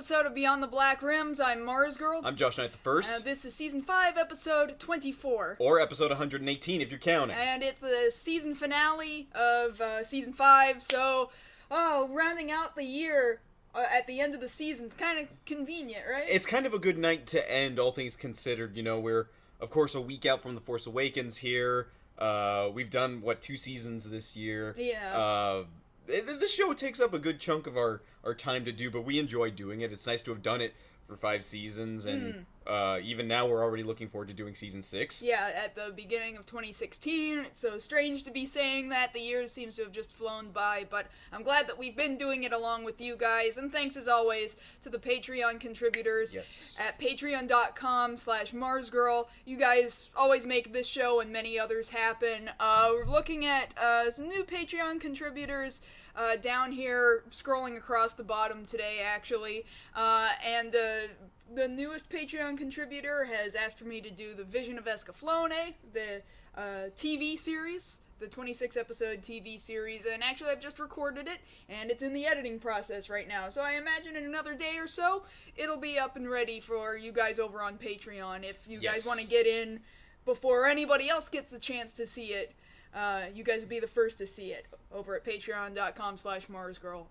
episode of Beyond the Black Rims. I'm Mars Girl. I'm Josh Knight the First. This is Season 5, Episode 24. Or Episode 118 if you're counting. And it's the season finale of Season 5, so, rounding out the year at the end of the season's kind of convenient, right? It's kind of a good night to end, all things considered. You know, we're, of course, a week out from The Force Awakens here. We've done, 2 seasons this year? Yeah. This show takes up a good chunk of our time to do, but we enjoy doing it. It's nice to have done it for 5 seasons, and even now we're already looking forward to doing Season 6. Yeah, at the beginning of 2016. It's so strange to be saying that. The years seems to have just flown by, but I'm glad that we've been doing it along with you guys, and thanks as always to the Patreon contributors at patreon.com/MarsGirl. You guys always make this show and many others happen. We're looking at some new Patreon contributors down here, scrolling across the bottom today, actually, and the newest Patreon contributor has asked for me to do the Vision of Escaflowne, the TV series, the 26-episode TV series, and actually I've just recorded it, and it's in the editing process right now, so I imagine in another day or so, it'll be up and ready for you guys over on Patreon. If you guys want to get in before anybody else gets the chance to see it, you guys will be the first to see it over at patreon.com/MarsGirl.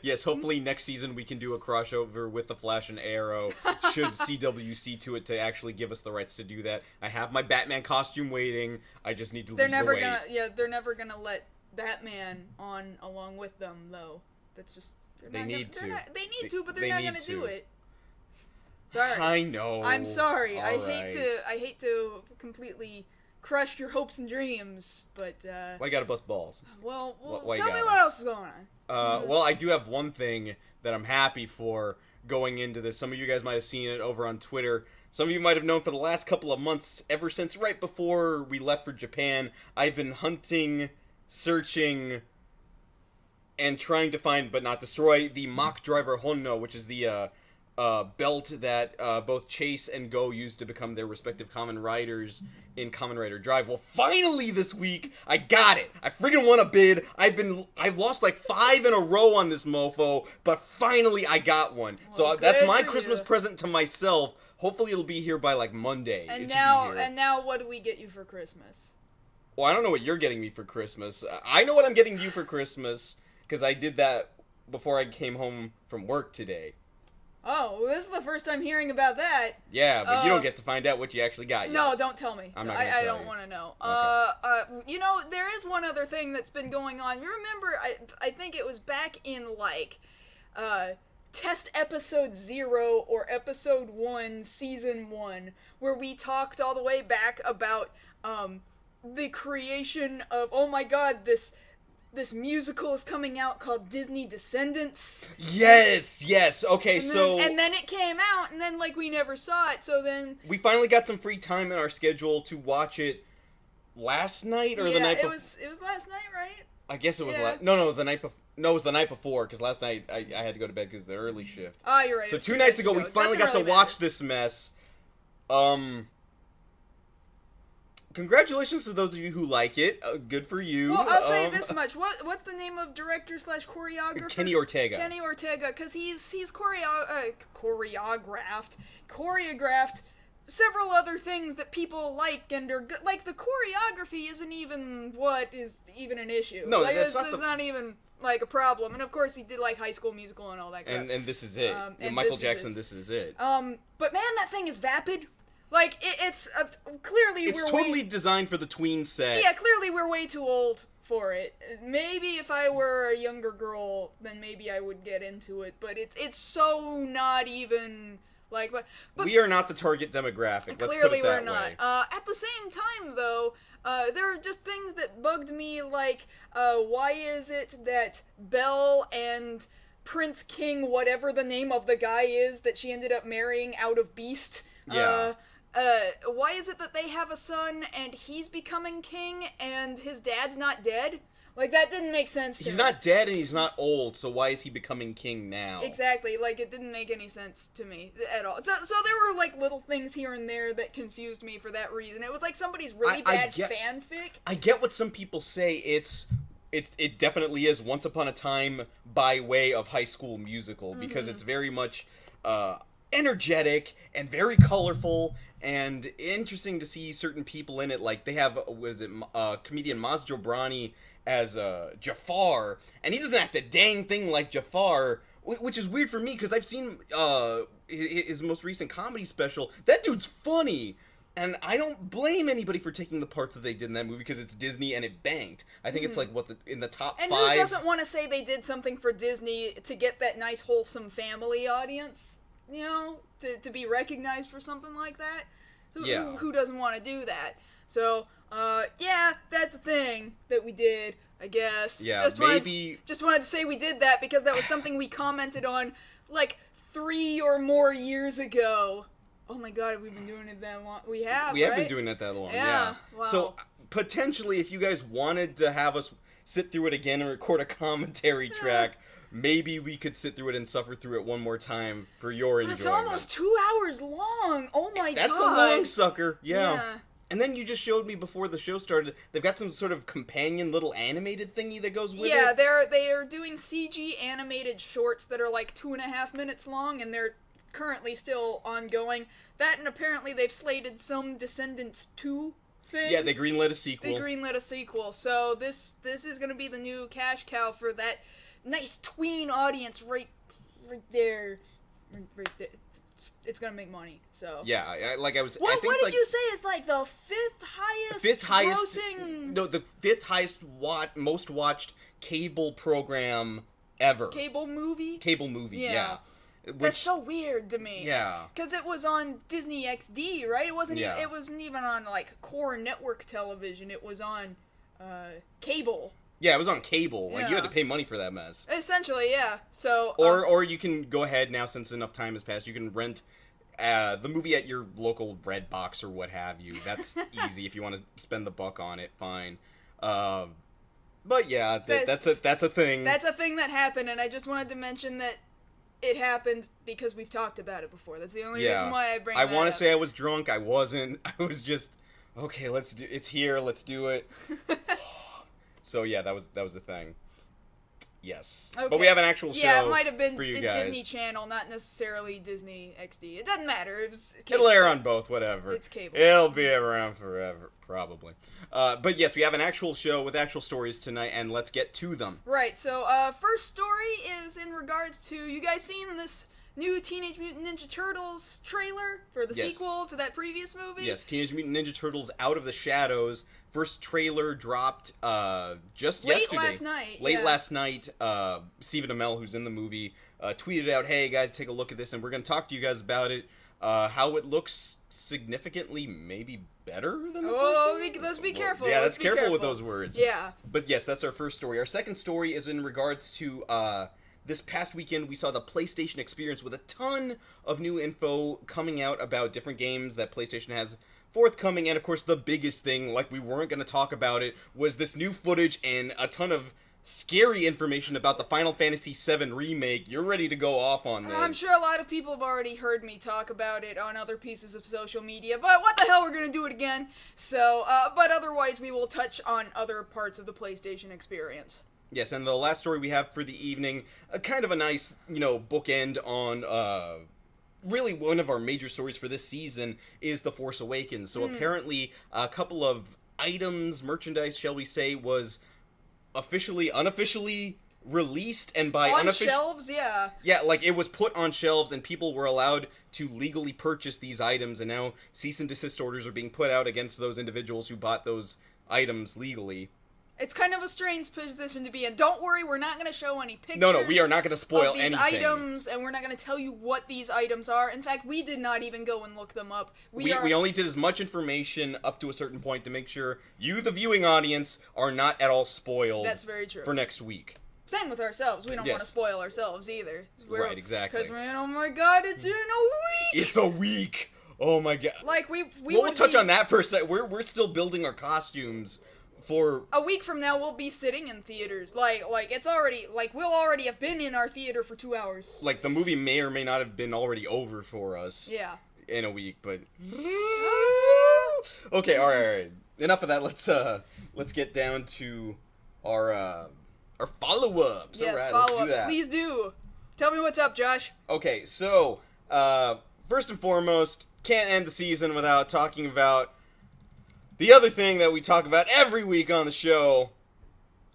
Yes, hopefully next season we can do a crossover with The Flash and Arrow, should CW see to it to actually give us the rights to do that. I have my Batman costume waiting, I just need to lose the weight. They're never gonna let Batman on along with them, though. That's just... They need to, but they're not gonna do it. Sorry. I know. I'm sorry. I hate to completely crush your hopes and dreams, but well, I gotta bust balls. Well, tell me what else is going on. Well, I do have one thing that I'm happy for going into this. Some of you guys might have seen it over on Twitter. Some of you might have known for the last couple of months, ever since right before we left for Japan, I've been hunting, searching, and trying to find, but not destroy, the Mach Driver Honno, which is the belt that both Chase and Go used to become their respective Kamen Riders in Kamen Rider Drive. Well, finally this week, I got it! I freaking won a bid. I've lost like 5 in a row on this mofo, but finally I got one. Well, so that's my Christmas present to myself. Hopefully it'll be here by like Monday. And now what do we get you for Christmas? Well, I don't know what you're getting me for Christmas. I know what I'm getting you for Christmas, because I did that before I came home from work today. Oh, well, this is the first time hearing about that. Yeah, but you don't get to find out what you actually got yet. No, don't tell me. I'm not gonna tell you. I don't want to know. Okay. There is one other thing that's been going on. You remember, I think it was back in, Test Episode 0 or Episode 1, Season 1, where we talked all the way back about, the creation of, oh my god, this musical is coming out called Disney Descendants. Yes. Okay, and then it came out, and then we never saw it. So then we finally got some free time in our schedule to watch it last night or the night before. It was last night, right? I guess it was No, the night before. No, it was the night before, because last night I had to go to bed because of the early shift. Oh, you're right. So 2 nights ago we finally got to watch this mess. Congratulations to those of you who like it. Good for you. Well, I'll say this much. What's the name of director/choreographer? Kenny Ortega. Kenny Ortega, because he's choreographed several other things that people like and are good. Like, the choreography isn't even what is even an issue. No, it's not even a problem. And of course he did High School Musical and all that crap. And this is it. Michael Jackson, this is it. But man, that thing is vapid. It's clearly it's totally designed for the tween set. Yeah, clearly we're way too old for it. Maybe if I were a younger girl, then maybe I would get into it. But it's so not even but we are not the target demographic. Let's clearly put it that we're not. At the same time, though, there are just things that bugged me, why is it that Belle and Prince King, whatever the name of the guy is that she ended up marrying out of Beast, why is it that they have a son and he's becoming king and his dad's not dead? That didn't make sense to me. He's not dead and he's not old, so why is he becoming king now? Exactly, it didn't make any sense to me at all. So there were, little things here and there that confused me for that reason. It was somebody's really bad fanfic. I get what some people say. It definitely is Once Upon a Time by way of High School Musical, because it's very much energetic and very colorful and interesting to see certain people in it. Like, they have, comedian Maz Jobrani as Jafar, and he doesn't act a dang thing like Jafar, which is weird for me, because I've seen his most recent comedy special. That dude's funny! And I don't blame anybody for taking the parts that they did in that movie, because it's Disney and it banked. I think it's like, in the top 5... And who doesn't want to say they did something for Disney to get that nice, wholesome family audience? You know? To be recognized for something like that? Who doesn't want to do that? So, yeah, that's a thing that we did, I guess. Yeah, just maybe... Just wanted to say we did that because that was something we commented on, like, 3 or more years ago. Oh my god, have we been doing it that long? We have, We have been doing it that long, yeah. Wow. So, potentially, if you guys wanted to have us sit through it again and record a commentary track, maybe we could sit through it and suffer through it one more time for your enjoyment. It's almost 2 hours long! Oh my god! That's a long sucker, yeah. And then you just showed me before the show started, they've got some sort of companion little animated thingy that goes with it. Yeah, they are doing CG animated shorts that are like 2.5 minutes long, and they're currently still ongoing. That, and apparently they've slated some Descendants 2 thing. Yeah, they greenlit a sequel. So this is going to be the new cash cow for that nice tween audience right there. Right there. It's going to make money, so... Yeah, like I was... What, I think what did like you say? It's like the fifth highest grossing... No, the fifth highest most watched cable program ever. Cable movie, yeah. That's so weird to me. Yeah. Because it was on Disney XD, right? It wasn't. Yeah. It wasn't even on like core network television. It was on cable. Yeah, it was on cable. Like, Yeah. you had to pay money for that mess. Essentially, yeah. So. Or you can go ahead now, since enough time has passed. You can rent the movie at your local Redbox or what have you. That's easy. If you want to spend the buck on it, fine. But yeah, that's a thing. That's a thing that happened, and I just wanted to mention that it happened because we've talked about it before. That's the only reason why I bring it up. I want to say I was drunk. I wasn't. I was just, okay, it's here, let's do it. So yeah, that was the thing. Yes. Okay. But we have an actual show. Yeah, it might have been for you guys. Disney Channel, not necessarily Disney XD. It doesn't matter. It'll air on both, whatever. It's cable. It'll be around forever, probably. But yes, we have an actual show with actual stories tonight, and let's get to them. Right, so first story is in regards to, you guys seen this new Teenage Mutant Ninja Turtles trailer for the sequel to that previous movie? Yes, Teenage Mutant Ninja Turtles Out of the Shadows. First trailer dropped just yesterday. Late last night. Stephen Amell, who's in the movie, tweeted out, "Hey guys, take a look at this, and we're going to talk to you guys about it. How it looks significantly maybe better than the first one." Let's be careful. Yeah, let's careful with those words. Yeah. But yes, that's our first story. Our second story is in regards to this past weekend. We saw the PlayStation Experience with a ton of new info coming out about different games that PlayStation has forthcoming, and of course the biggest thing, like we weren't going to talk about it, was this new footage and a ton of scary information about the Final Fantasy VII Remake. You're ready to go off on this. I'm sure a lot of people have already heard me talk about it on other pieces of social media, but what the hell, we're going to do it again. So, but otherwise we will touch on other parts of the PlayStation Experience. Yes, and the last story we have for the evening, kind of a nice, bookend on really one of our major stories for this season is The Force Awakens. So apparently a couple of items, merchandise, shall we say, was unofficially released, and by on shelves, yeah. Yeah, like it was put on shelves and people were allowed to legally purchase these items, and now cease and desist orders are being put out against those individuals who bought those items legally. It's kind of a strange position to be in. Don't worry, we're not going to show any pictures. No, we are not going to spoil these anything. Items, and we're not going to tell you what these items are. In fact, we did not even go and look them up. We only did as much information up to a certain point to make sure you, the viewing audience, are not at all spoiled. That's very true. For next week. Same with ourselves. We don't want to spoil ourselves either. Right, exactly. Because, oh my god, it's in a week! It's a week! Oh my god. Like, we'll touch on that for a sec. We're still building our costumes. For a week from now, we'll be sitting in theaters. Like it's already, we'll already have been in our theater for 2 hours. Like, the movie may or may not have been already over for us. Yeah. In a week, but... Okay, alright. Enough of that. Let's get down to our our follow-ups. Yes, Alright, follow-ups. let's do that. Please do. Tell me what's up, Josh. Okay, so, first and foremost, can't end the season without talking about the other thing that we talk about every week on the show.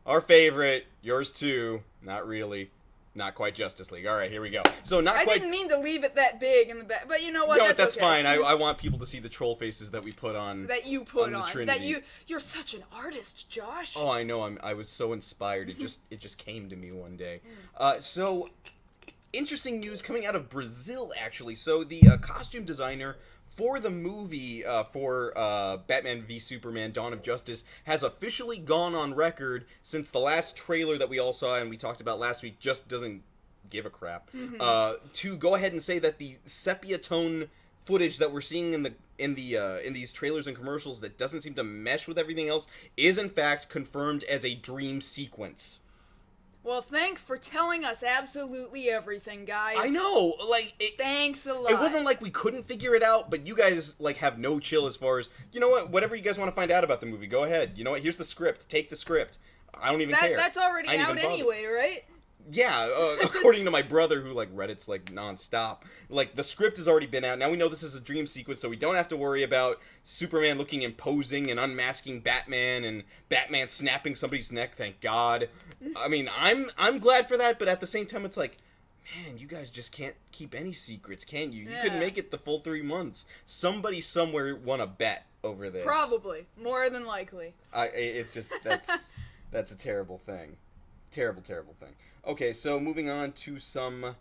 Our favorite, yours too, not really. Not quite Justice League. All right, here we go. So I didn't mean to leave it that big in the back, but you know what? No, that's okay. fine. I want people to see the troll faces that we put on. That you put on. Trinity. That you're such an artist, Josh. Oh, I know. I was so inspired. It just came to me one day. So interesting news coming out of Brazil, actually. So the costume designer for the movie for Batman v Superman Dawn of Justice has officially gone on record, since the last trailer that we all saw and we talked about last week just doesn't give a crap, to go ahead and say that the sepia tone footage that we're seeing in these trailers and commercials that doesn't seem to mesh with everything else is in fact confirmed as a dream sequence. Well, thanks for telling us absolutely everything, guys. I know, thanks a lot. It wasn't like we couldn't figure it out, but you guys, have no chill as far as, you know what, whatever you guys want to find out about the movie, go ahead. You know what, here's the script. Take the script. I don't even care. That's already out anyway, right? Yeah, according to my brother, who, Reddit's, nonstop. The script has already been out. Now we know this is a dream sequence, so we don't have to worry about Superman looking imposing and unmasking Batman and Batman snapping somebody's neck, thank God. I mean, I'm glad for that, but at the same time, it's man, you guys just can't keep any secrets, can you? You couldn't make it the full 3 months. Somebody somewhere won a bet over this. Probably. More than likely. It's just, that's a terrible thing. Terrible, terrible thing. Okay, so moving on to some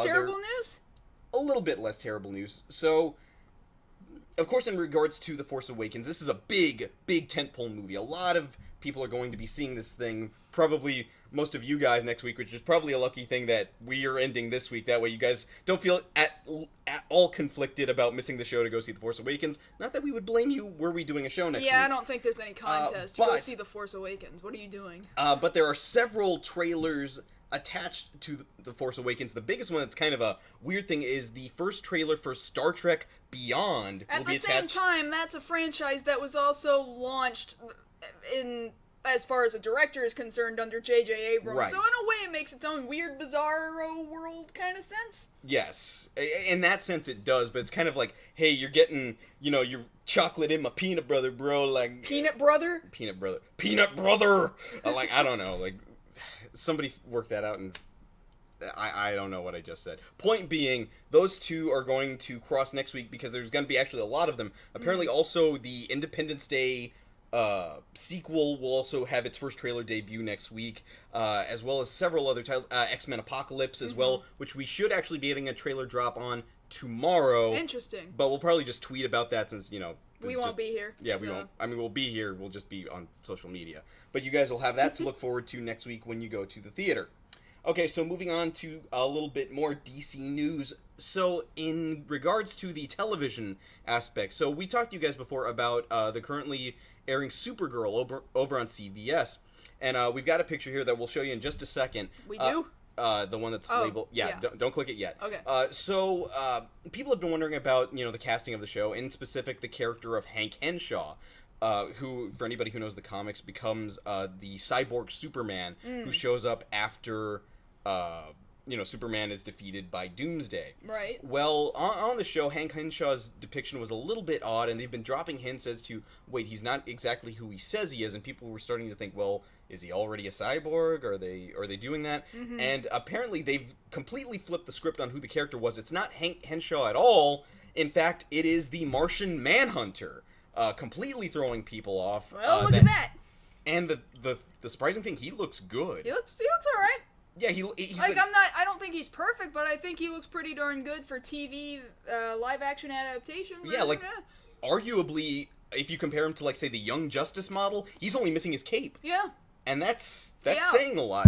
terrible news? A little bit less terrible news. So, of course, in regards to The Force Awakens, this is a big, big tentpole movie. A lot of people are going to be seeing this thing, probably most of you guys next week, which is probably a lucky thing that we are ending this week. That way you guys don't feel at all conflicted about missing the show to go see The Force Awakens. Not that we would blame you were we doing a show next week. Yeah, I don't think there's any contest to go see The Force Awakens. What are you doing? But there are several trailers attached to The Force Awakens. The biggest one that's kind of a weird thing is the first trailer for Star Trek Beyond. At the same time, that's a franchise that was also launched in, as far as a director is concerned, under J.J. Abrams. Right. So in a way, it makes its own weird, bizarro world kind of sense. Yes. In that sense, it does, but it's kind of hey, you're getting, your chocolate in my peanut brother, bro. Peanut brother? Peanut brother. Peanut brother! I don't know, somebody work that out, and I don't know what I just said. Point being, those two are going to cross next week because there's going to be actually a lot of them. Apparently, also, the Independence Day sequel will also have its first trailer debut next week, as well as several other titles. X-Men Apocalypse as well, which we should actually be getting a trailer drop on tomorrow. Interesting. But we'll probably just tweet about that since, we won't be here. Yeah, we won't. I mean, we'll be here. We'll just be on social media. But you guys will have that to look forward to next week when you go to the theater. Okay, so moving on to a little bit more DC news. So, in regards to the television aspect, so we talked to you guys before about the currently airing Supergirl over on CBS. And we've got a picture here that we'll show you in just a second. We do? The one that's labeled... Yeah. Don't click it yet. Okay. So, people have been wondering about, the casting of the show, in specific the character of Hank Henshaw, who, for anybody who knows the comics, becomes the cyborg Superman, who shows up after, Superman is defeated by Doomsday. Right. Well, on the show, Hank Henshaw's depiction was a little bit odd, and they've been dropping hints as to, wait, he's not exactly who he says he is, and people were starting to think, well, is he already a cyborg? Are they doing that? And apparently they've completely flipped the script on who the character was. It's not Hank Henshaw at all. In fact, it is the Martian Manhunter, completely throwing people off. Well, look at that. And the surprising thing, he looks good. He looks all right. Yeah, he's I don't think he's perfect, but I think he looks pretty darn good for TV live action adaptation. Yeah, arguably, if you compare him to, say, the Young Justice model, he's only missing his cape. Yeah. And that's saying a lot.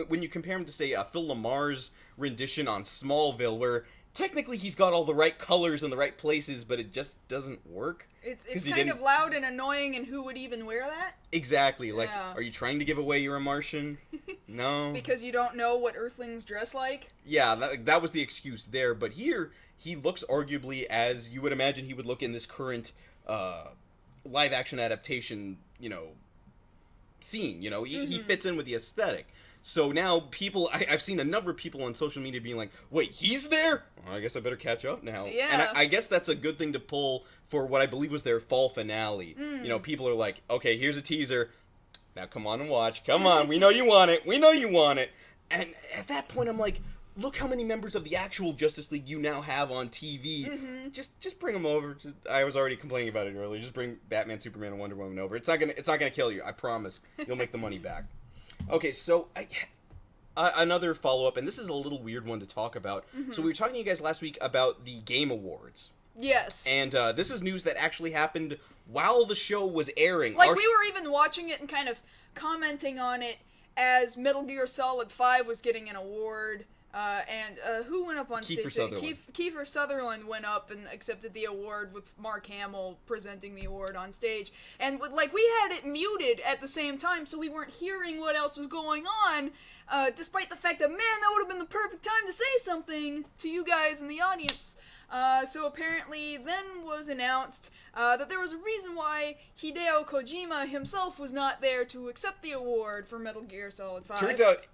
When you compare him to, say, Phil Lamar's rendition on Smallville, where technically he's got all the right colors in the right places, but it just doesn't work. It's kind of loud and annoying, and who would even wear that? Exactly. Are you trying to give away you're a Martian? No. Because you don't know what Earthlings dress like? Yeah, that was the excuse there. But here, he looks arguably as you would imagine he would look in this current live-action adaptation, scene. You know, he fits in with the aesthetic. So now I've seen a number of people on social media being like, wait, he's there? Well, I guess I better catch up now. Yeah. And I guess that's a good thing to pull for what I believe was their fall finale. You know, people are like, okay, here's a teaser. Now come on and watch. Come on, we know you want it. We know you want it. And at that point, I'm like, look how many members of the actual Justice League you now have on TV. Just bring them over. I was already complaining about it earlier. Just bring Batman, Superman, and Wonder Woman over. It's not gonna kill you. I promise. You'll make the money back. Okay, so another follow-up, and this is a little weird one to talk about. So we were talking to you guys last week about the Game Awards. Yes. And this is news that actually happened while the show was airing. Like, we were even watching it and kind of commenting on it as Metal Gear Solid 5 was getting an award. And who went up on stage? Kiefer Sutherland went up and accepted the award with Mark Hamill presenting the award on stage. And, like, we had it muted at the same time, so we weren't hearing what else was going on, despite the fact that, man, that would have been the perfect time to say something to you guys in the audience. So apparently then was announced that there was a reason why Hideo Kojima himself was not there to accept the award for Metal Gear Solid 5. Turns out,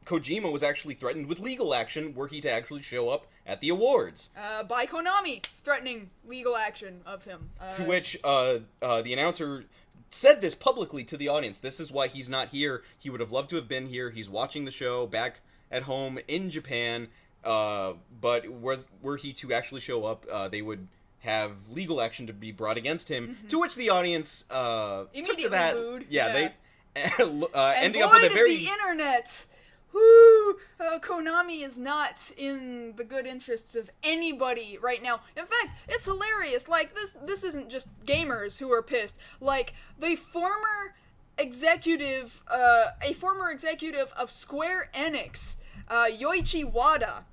Kojima was actually threatened with legal action were he to actually show up at the awards. By Konami, threatening legal action of him. To which the announcer said this publicly to the audience. This is why he's not here. He would have loved to have been here. He's watching the show back at home in Japan. But were he to actually show up, they would have legal action to be brought against him. To which the audience took to that. Booed. Yeah, they and ending up with a very the internet. Whoo! Konami is not in the good interests of anybody right now. In fact, it's hilarious. Like, this isn't just gamers who are pissed. Like, the former executive, a former executive of Square Enix, Yoichi Wada,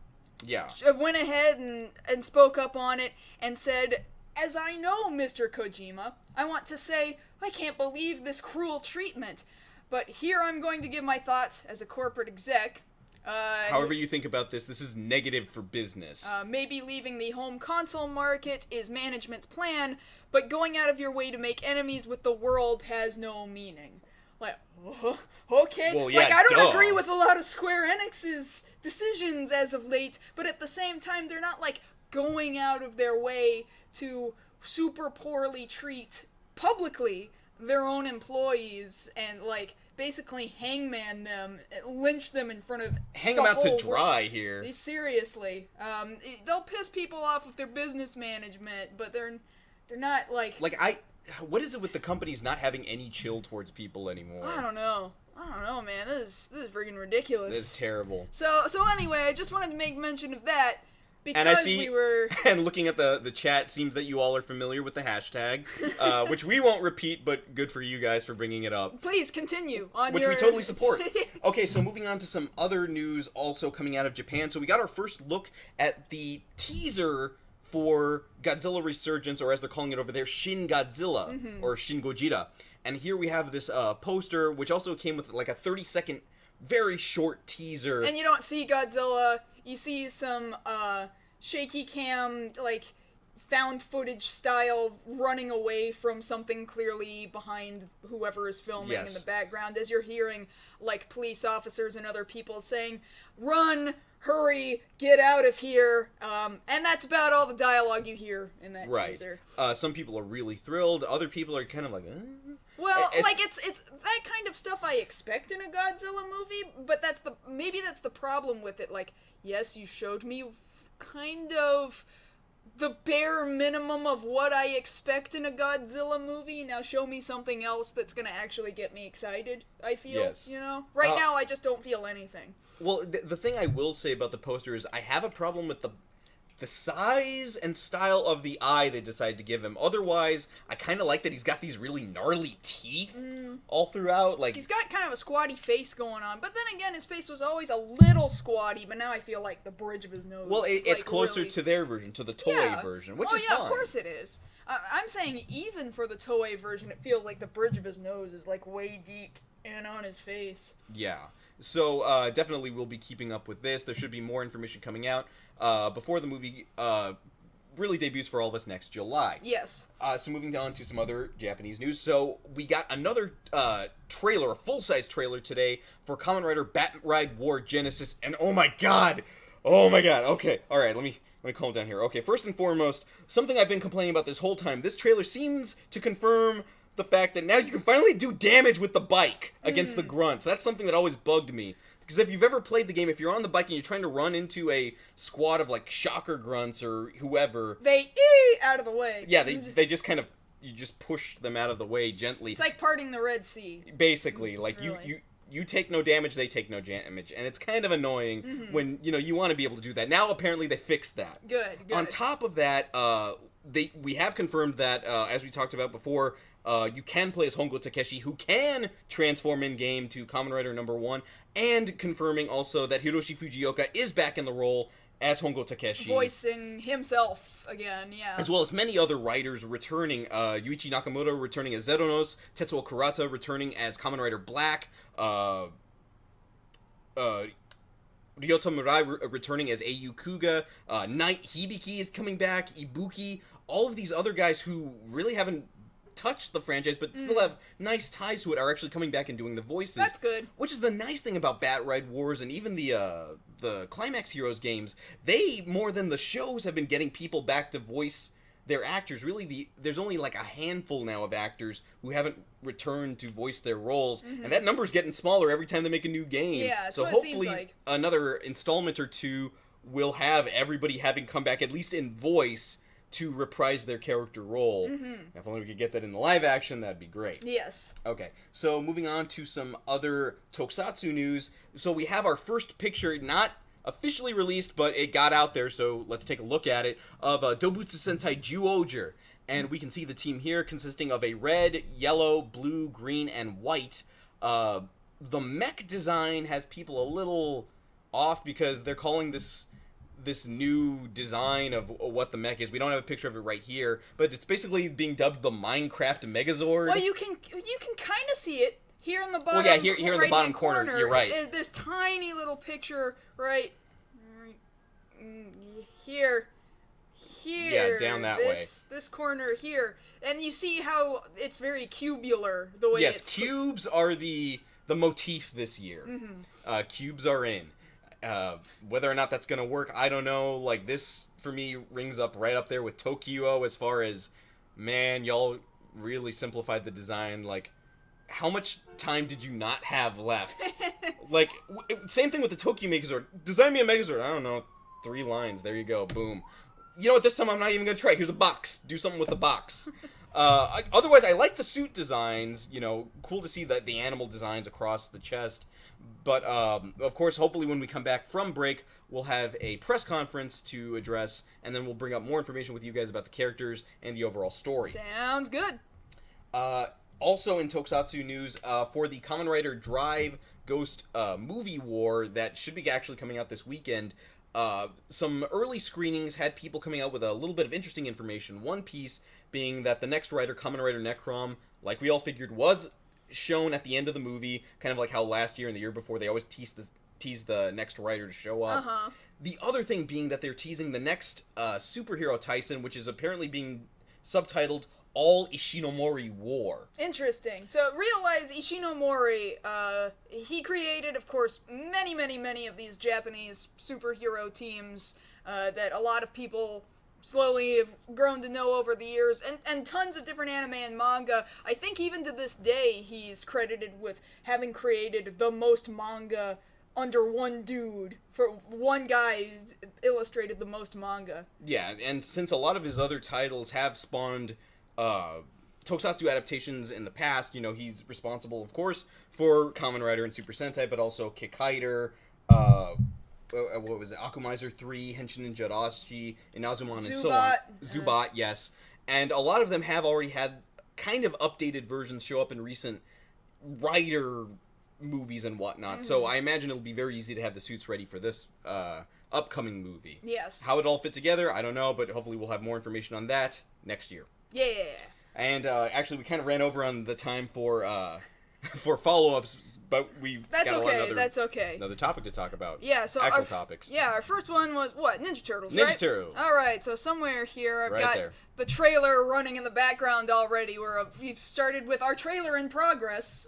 went ahead and spoke up on it and said, as I know, Mr. Kojima, I want to say, I can't believe this cruel treatment. But here I'm going to give my thoughts as a corporate exec. However you think about this is negative for business. Maybe leaving the home console market is management's plan, but going out of your way to make enemies with the world has no meaning. Like, okay. Well, yeah, like, I don't agree with a lot of Square Enix's decisions as of late, but at the same time, they're not, like, going out of their way to super poorly treat publicly their own employees and, like, basically hangman them, lynch them in front of hang them out to dry here. Seriously. They'll piss people off with their business management, but they're not, like... What is it with the companies not having any chill towards people anymore? I don't know, man. This is freaking ridiculous. This is terrible. So anyway, I just wanted to make mention of that. Because and I see, we were... and looking at the chat, seems that you all are familiar with the hashtag, which we won't repeat, but good for you guys for bringing it up. Please continue on which we totally support. Okay, so moving on to some other news also coming out of Japan. So we got our first look at the teaser for Godzilla Resurgence, or as they're calling it over there, Shin Godzilla, or Shin Gojira. And here we have this poster, which also came with like a 30-second, very short teaser. And you don't see Godzilla. You see some shaky cam, like, found footage style running away from something clearly behind whoever is filming in the background, as you're hearing, like, police officers and other people saying, "Run, hurry, get out of here," and that's about all the dialogue you hear in that teaser. Some people are really thrilled, other people are kind of like, Well, it's that kind of stuff I expect in a Godzilla movie, but maybe that's the problem with it. Like, yes, you showed me kind of the bare minimum of what I expect in a Godzilla movie. Now show me something else that's gonna actually get me excited, I feel, you know? Right now, I just don't feel anything. Well, the thing I will say about the poster is I have a problem with the size and style of the eye they decided to give him. Otherwise, I kind of like that he's got these really gnarly teeth all throughout. Like, he's got kind of a squatty face going on, but then again, his face was always a little squatty, but now I feel like the bridge of his nose is it's closer to their version, to the Toei version, which is fine. Of course it is. I'm saying even for the Toei version, it feels like the bridge of his nose is, like, way deep and on his face. Yeah. So, definitely we'll be keeping up with this. There should be more information coming out before the movie really debuts for all of us next July. Yes. So moving on to some other Japanese news. So we got another trailer, a full-size trailer today for Kamen Rider Batride War Genesis, and oh my god! Okay, alright, let me calm down here. Okay, first and foremost, something I've been complaining about this whole time, this trailer seems to confirm the fact that now you can finally do damage with the bike against the grunts. That's something that always bugged me. Because if you've ever played the game, if you're on the bike and you're trying to run into a squad of, like, shocker grunts or whoever... They out of the way. Yeah, they just kind of... You just push them out of the way gently. It's like parting the Red Sea. Basically. Like, really. you take no damage, they take no damage. And it's kind of annoying when, you want to be able to do that. Now, apparently, they fixed that. Good. On top of that, we have confirmed that, as we talked about before... you can play as Hongo Takeshi, who can transform in-game to Kamen Rider number 1, and confirming also that Hiroshi Fujioka is back in the role as Hongo Takeshi. Voicing himself again, yeah. As well as many other writers returning. Yuichi Nakamura returning as Zeronos, Tetsuo Kurata returning as Kamen Rider Black, Ryota Murai returning as Eiyu Kuga, Knight Hibiki is coming back, Ibuki, all of these other guys who really haven't touch the franchise, but still have nice ties to it, are actually coming back and doing the voices. That's good. Which is the nice thing about Batride Wars and even the Climax Heroes games. They, more than the shows, have been getting people back to voice their actors. Really, there's only like a handful now of actors who haven't returned to voice their roles, and that number's getting smaller every time they make a new game. Yeah, so what hopefully it seems like. Another installment or two will have everybody having come back, at least in voice, to reprise their character role. If only we could get that in the live action, that'd be great. Yes. Okay, so moving on to some other Tokusatsu news. So we have our first picture, not officially released, but it got out there, so let's take a look at it, of Dobutsu Sentai Zyuohger. And we can see the team here consisting of a red, yellow, blue, green, and white. The mech design has people a little off because they're calling this new design of what the mech is. We don't have a picture of it right here, but it's basically being dubbed the Minecraft Megazord. Well, you can kind of see it here in the bottom. Well, yeah, here in the bottom corner. You're right. This tiny little picture right here. Yeah, down that way. This corner here, and you see how it's very cubular the way. Yes, cubes are the motif this year. Cubes are in. Whether or not that's gonna work, I don't know. Like, this for me rings up right up there with Tokyo as far as, man, y'all really simplified the design. Like, how much time did you not have left? Like, same thing with the Tokyo Megazord. Design me a Megazord. I don't know, 3 lines. There you go. Boom. You know what? This time I'm not even gonna try. Here's a box. Do something with the box. Otherwise, I like the suit designs. You know, cool to see the animal designs across the chest. But, of course, hopefully when we come back from break, we'll have a press conference to address, and then we'll bring up more information with you guys about the characters and the overall story. Sounds good. Also in Tokusatsu news, for the Kamen Rider Drive Ghost movie war that should be actually coming out this weekend, some early screenings had people coming out with a little bit of interesting information. One piece being that the next rider, Kamen Rider Necrom, like we all figured, was shown at the end of the movie, kind of like how last year and the year before they always tease the next rider to show up. The other thing being that they're teasing the next superhero Tyson, which is apparently being subtitled All Ishinomori War. Interesting. So realize Ishinomori, he created, of course, many of these Japanese superhero teams that a lot of people slowly have grown to know over the years, and tons of different anime and manga. I think even to this day he's credited with having created the most manga under one dude. For one guy who's illustrated the most manga. Yeah, and since a lot of his other titles have spawned Tokusatsu adaptations in the past, you know, he's responsible, of course, for Kamen Rider and Super Sentai, but also Kikaider, what was it? Akumizer 3, Henshin and Jirachi, Inazumon, and so on. Zubat, yes. And a lot of them have already had kind of updated versions show up in recent Rider movies and whatnot. So I imagine it'll be very easy to have the suits ready for this upcoming movie. Yes. How it all fit together, I don't know, but hopefully we'll have more information on that next year. Yeah. And actually, we kind of ran over on the time for for follow-ups, but we've That's got okay. That's okay. another topic to talk about. Yeah, so actual topics. Yeah, our first one was what? Ninja Turtles, Ninja right? Turtles. All right, so somewhere here I've Right got there. the trailer running in the background already. We've started with our trailer in progress.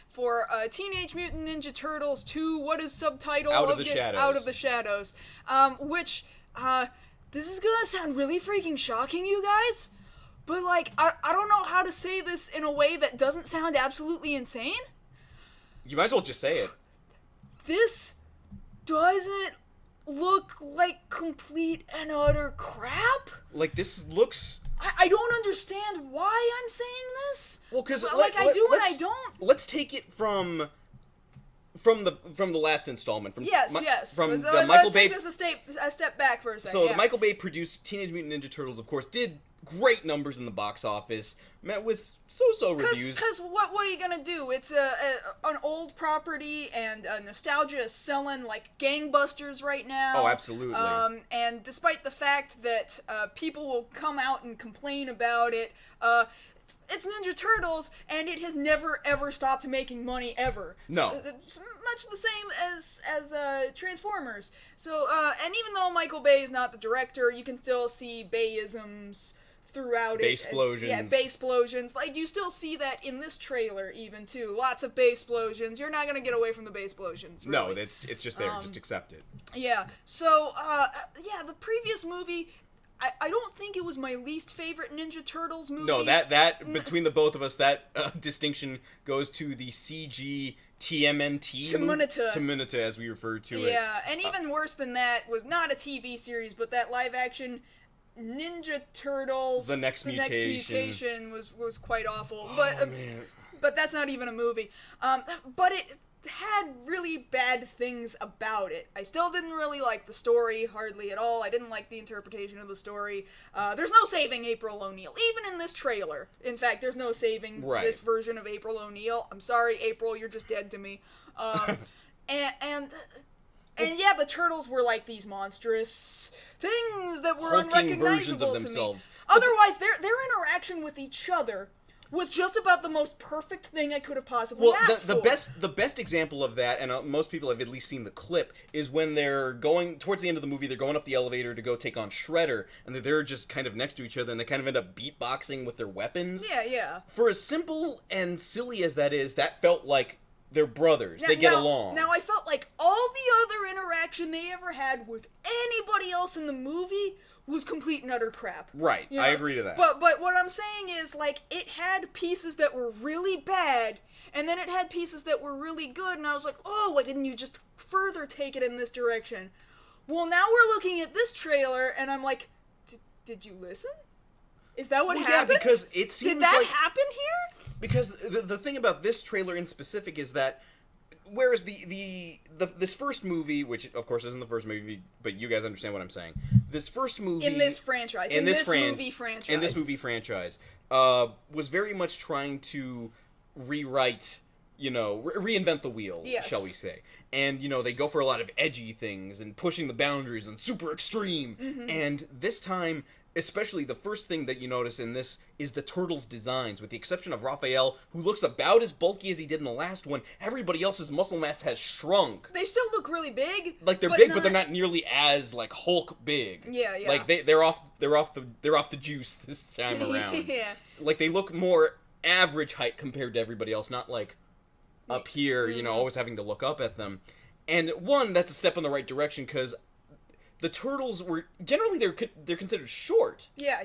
For Teenage Mutant Ninja Turtles 2, what is subtitle? Out of the Shadows. Out of the Shadows. Which, this is gonna sound really freaking shocking, you guys, but, like, I don't know how to say this in a way that doesn't sound absolutely insane. You might as well just say it. This doesn't look like complete and utter crap. Like, this looks... I don't understand why I'm saying this. Well, because I do and I don't. Let's take it from the last installment. Yes. From so the Michael Bay. Let's take a step back for a second. So the Michael Bay produced Teenage Mutant Ninja Turtles, of course, did great numbers in the box office, met with so-so reviews. Because what are you gonna do? It's an old property, and nostalgia is selling like gangbusters right now. Oh, absolutely. And despite the fact that people will come out and complain about it, it's Ninja Turtles, and it has never ever stopped making money ever. No. So, it's much the same as Transformers. So, and even though Michael Bay is not the director, you can still see Bayisms throughout it. Baysplosions. Yeah, Baysplosions. Like, you still see that in this trailer, even, too. Lots of Baysplosions. You're not gonna get away from the Baysplosions, really. No, it's just there. Just accept it. Yeah. So, yeah, the previous movie... I don't think it was my least favorite Ninja Turtles movie. No, that between the both of us, that distinction goes to the CG TMNT. Tamunita, as we refer to it. Yeah, and even worse than that was not a TV series, but that live-action Ninja Turtles... The Next Mutation was quite awful. Oh, man. But that's not even a movie. But it had really bad things about it. I still didn't really like the story, hardly at all. I didn't like the interpretation of the story. There's no saving April O'Neil, even in this trailer. In fact, there's no saving this version of April O'Neil. I'm sorry, April, you're just dead to me. And yeah, the Turtles were like these monstrous things that were hulking unrecognizable versions of to themselves. me. Otherwise, their interaction with each other was just about the most perfect thing I could have possibly asked for. The best example of that, and most people have at least seen the clip, is when they're going towards the end of the movie. They're going up the elevator to go take on Shredder, and they're just kind of next to each other, and they kind of end up beatboxing with their weapons. Yeah. For as simple and silly as that is, that felt like they're brothers. They get along. Now, I felt like all the other interaction they ever had with anybody else in the movie was complete and utter crap. Right, I agree to that. But what I'm saying is, like, it had pieces that were really bad, and then it had pieces that were really good, and I was like, oh, why didn't you just further take it in this direction? Well, now we're looking at this trailer, and I'm like, did you listen? Is that what happened? Yeah, because it seems Did that like... happen here? Because the thing about this trailer in specific is that, whereas this first movie, which of course isn't the first movie, but you guys understand what I'm saying. This first movie in this franchise, in this movie franchise, was very much trying to rewrite, reinvent the wheel, shall we say? And they go for a lot of edgy things and pushing the boundaries and super extreme. Mm-hmm. And this time, especially, the first thing that you notice in this is the Turtles' designs, with the exception of Raphael, who looks about as bulky as he did in the last one. Everybody else's muscle mass has shrunk. They still look really big. Like, they're big, but they're not nearly as, like, Hulk big. Yeah. Like, they're off the juice this time around. Yeah. Like, they look more average height compared to everybody else, not, like, up here, always having to look up at them. And, one, that's a step in the right direction, because the Turtles were, generally, they're considered short. Yeah.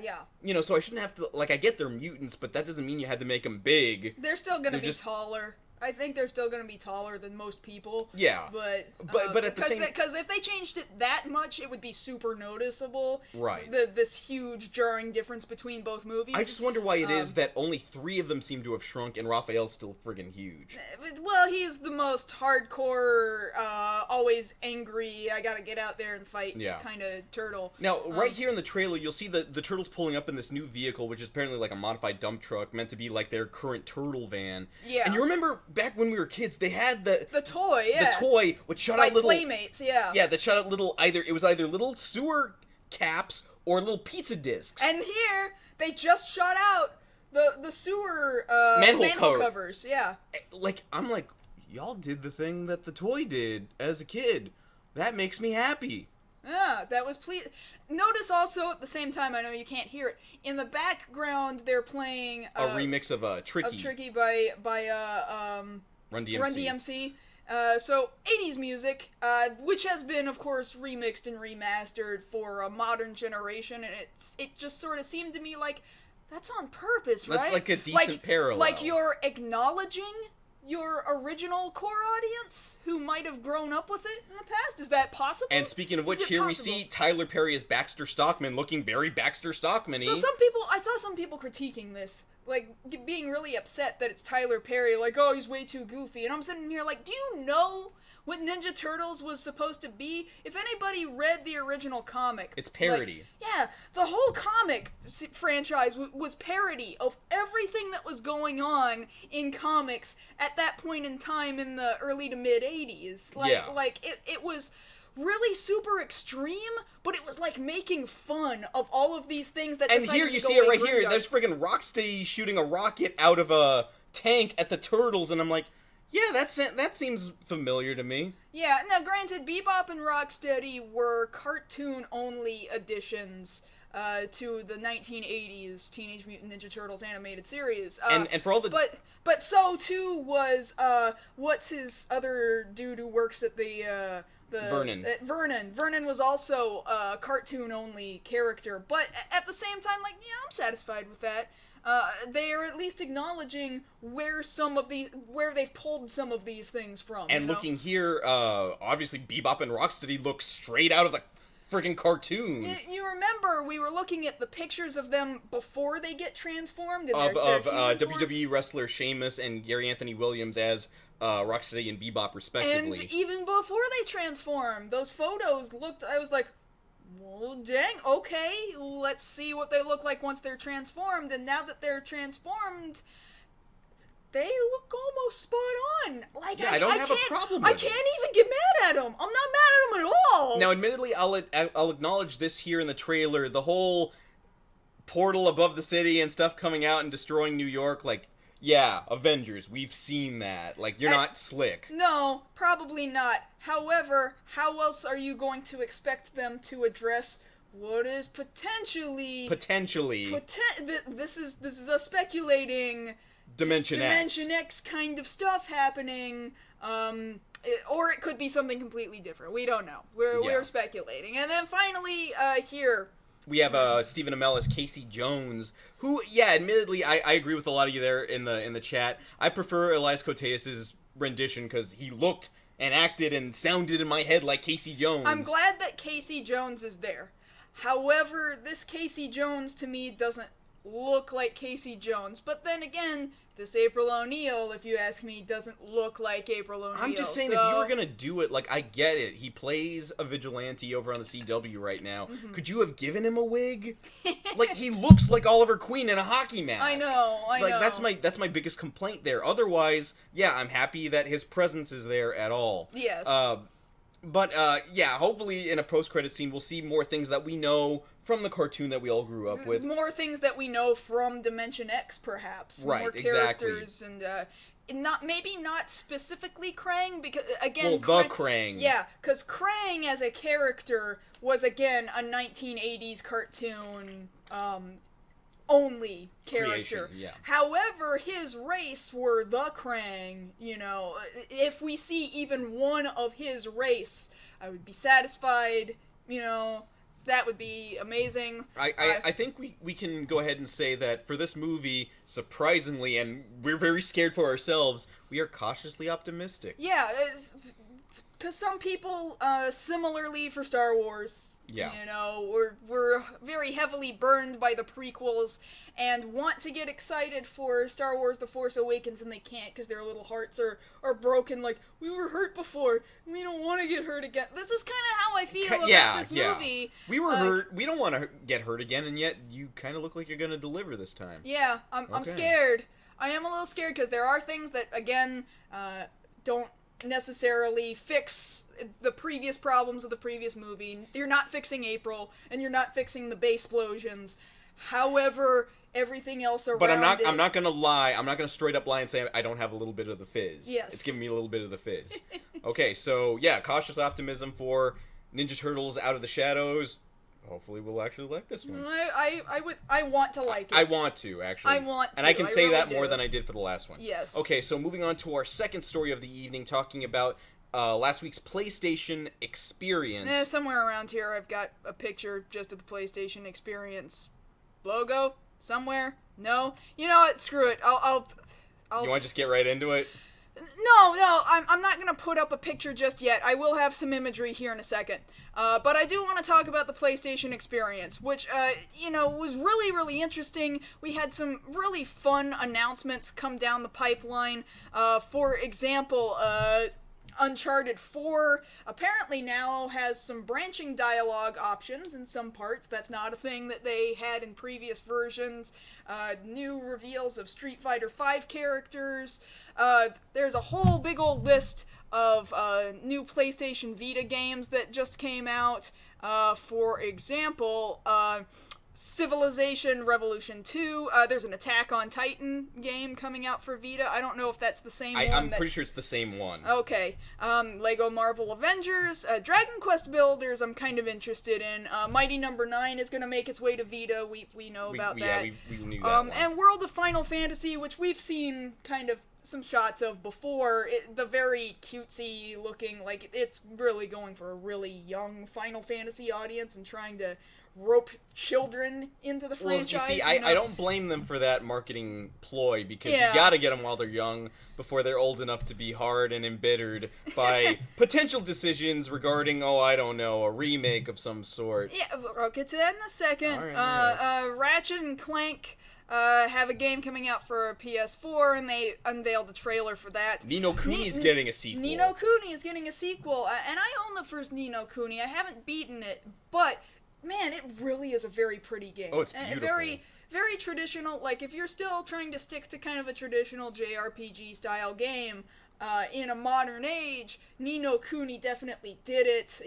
So I shouldn't have to, like, I get they're mutants, but that doesn't mean you had to make them big. They're still gonna be taller. I think they're still going to be taller than most people. Yeah. But at the same... Because if they changed it that much, it would be super noticeable. Right. This huge jarring difference between both movies. I just wonder why it is that only 3 of them seem to have shrunk and Raphael's still friggin' huge. Well, he's the most hardcore, always angry, I gotta get out there and fight kind of turtle. Now, right here in the trailer, you'll see the Turtles pulling up in this new vehicle, which is apparently like a modified dump truck, meant to be like their current turtle van. Yeah. And you remember... Back when we were kids, they had the toy, the toy which shot out little Playmates, that shot out little either little sewer caps or little pizza discs. And here they just shot out the sewer manhole covers. Yeah. Like, I'm like, y'all did the thing that the toy did as a kid. That makes me happy. Yeah, that was Notice also at the same time, I know you can't hear it, in the background they're playing a remix of Tricky. Of Tricky by Run DMC. Run DMC. So 80s music, which has been, of course, remixed and remastered for a modern generation, and it just sort of seemed to me like that's on purpose, right? That's like a decent parallel. Like you're acknowledging your original core audience who might have grown up with it in the past. Is that possible? And speaking of which, here we see Tyler Perry as Baxter Stockman, looking very Baxter Stockman-y. So I saw some people critiquing this, like, being really upset that it's Tyler Perry, like, oh, he's way too goofy. And I'm sitting here like, do you know what Ninja Turtles was supposed to be? If anybody read the original comic... It's parody. Like, yeah, the whole comic franchise was parody of everything that was going on in comics at that point in time in the early to mid-80s. Like, it was really super extreme, but it was like making fun of all of these things that. And here you see it right here. There's friggin' Rocksteady shooting a rocket out of a tank at the Turtles, and I'm like, yeah, that seems familiar to me. Yeah. Now, granted, Bebop and Rocksteady were cartoon-only additions to the 1980s Teenage Mutant Ninja Turtles animated series. And for all the... But so, too, was, what's his other dude who works at the Vernon. Vernon was also a cartoon-only character, but at the same time, like, yeah, I'm satisfied with that. They are at least acknowledging where they've pulled some of these things from. And looking here, obviously Bebop and Rocksteady look straight out of the friggin' cartoon. You remember we were looking at the pictures of them before they get transformed? Of WWE wrestler Sheamus and Gary Anthony Williams as Rocksteady and Bebop, respectively. And even before they transformed, those photos looked... I was like, well, dang, okay, let's see what they look like once they're transformed. And now that they're transformed, they look almost spot on. Like, yeah, I don't have a problem with it. I can't even get mad at them. I'm not mad at them at all. Now, admittedly, I'll acknowledge this here in the trailer. The whole portal above the city and stuff coming out and destroying New York, like... Yeah, Avengers, we've seen that. Like, you're not slick. No, probably not. However, how else are you going to expect them to address what is potentially... This is a speculating... Dimension X kind of stuff happening, or it could be something completely different. We don't know. We're speculating. And then finally, here... We have Stephen Amell as Casey Jones, who, yeah, admittedly, I agree with a lot of you there in the chat. I prefer Elias Koteas' rendition because he looked and acted and sounded in my head like Casey Jones. I'm glad that Casey Jones is there. However, this Casey Jones to me doesn't look like Casey Jones. But then again, this April O'Neil, if you ask me, doesn't look like April O'Neil. I'm just saying, if you were gonna do it, like, I get it. He plays a vigilante over on the CW right now. Mm-hmm. Could you have given him a wig? Like, he looks like Oliver Queen in a hockey mask. I know. That's my biggest complaint there. Otherwise, yeah, I'm happy that his presence is there at all. Yes. But yeah, hopefully in a post-credit scene we'll see more things that we know from the cartoon that we all grew up with. More things that we know from Dimension X, perhaps. Right, more characters and not specifically Krang, because again, the Krang. Yeah, because Krang as a character was again a 1980s cartoon only character. Yeah. However, his race were the Krang, you know. If we see even one of his race, I would be satisfied, you know. That would be amazing. I think we can go ahead and say that for this movie, surprisingly, and we're very scared for ourselves, we are cautiously optimistic. Yeah, because some people, similarly for Star Wars, yeah, you know, we're very heavily burned by the prequels and want to get excited for Star Wars The Force Awakens, and they can't because their little hearts are broken, like, we were hurt before, we don't want to get hurt again. This is kind of how I feel about this movie. We were hurt, we don't want to get hurt again, and yet you kind of look like you're going to deliver this time. Yeah, I'm scared. I am a little scared because there are things that, again, don't necessarily fix the previous problems of the previous movie. You're not fixing April, and you're not fixing the base explosions. However, everything else around But I'm it. not gonna lie. I'm not gonna straight up lie and say I don't have a little bit of the fizz. Yes. It's giving me a little bit of the fizz. Okay, so yeah, cautious optimism for Ninja Turtles Out of the Shadows. Hopefully we'll actually like this one. I want to like it. I want to, actually. I want to. And I can say really that do. more than I did for the last one. Yes. Okay, so moving on to our second story of the evening, talking about last week's PlayStation Experience. Somewhere around here I've got a picture just of the PlayStation Experience logo. Somewhere. No? You know what? Screw it. I'll You want to just get right into it? No, I'm not gonna put up a picture just yet. I will have some imagery here in a second. But I do want to talk about the PlayStation Experience, which, was really, really interesting. We had some really fun announcements come down the pipeline. For example, Uncharted 4 apparently now has some branching dialogue options in some parts. That's not a thing that they had in previous versions. New reveals of Street Fighter V characters. There's a whole big old list of new PlayStation Vita games that just came out. For example, Civilization Revolution 2. There's an Attack on Titan game coming out for Vita. I don't know if that's the same one. I'm pretty sure it's the same one. Okay. Lego Marvel Avengers. Dragon Quest Builders I'm kind of interested in. Mighty Number 9 is going to make its way to Vita. We know about that. Yeah, we knew that one. And World of Final Fantasy, which we've seen kind of some shots of before. The very cutesy looking, like it's really going for a really young Final Fantasy audience and trying to rope children into the franchise. Well, you see, I don't blame them for that marketing ploy, because you gotta get them while they're young before they're old enough to be hard and embittered by potential decisions regarding, I don't know, a remake of some sort. Yeah, I'll get to that in a second. All right. Ratchet and Clank have a game coming out for PS4, and they unveiled a trailer for that. Ni no Kuni is getting a sequel. Ni no Kuni is getting a sequel, and I own the first Ni no Kuni. I haven't beaten it, but man, it really is a very pretty game. Oh, it's beautiful. Very, very traditional. Like, if you're still trying to stick to kind of a traditional JRPG style game in a modern age, Ni no Kuni definitely did it.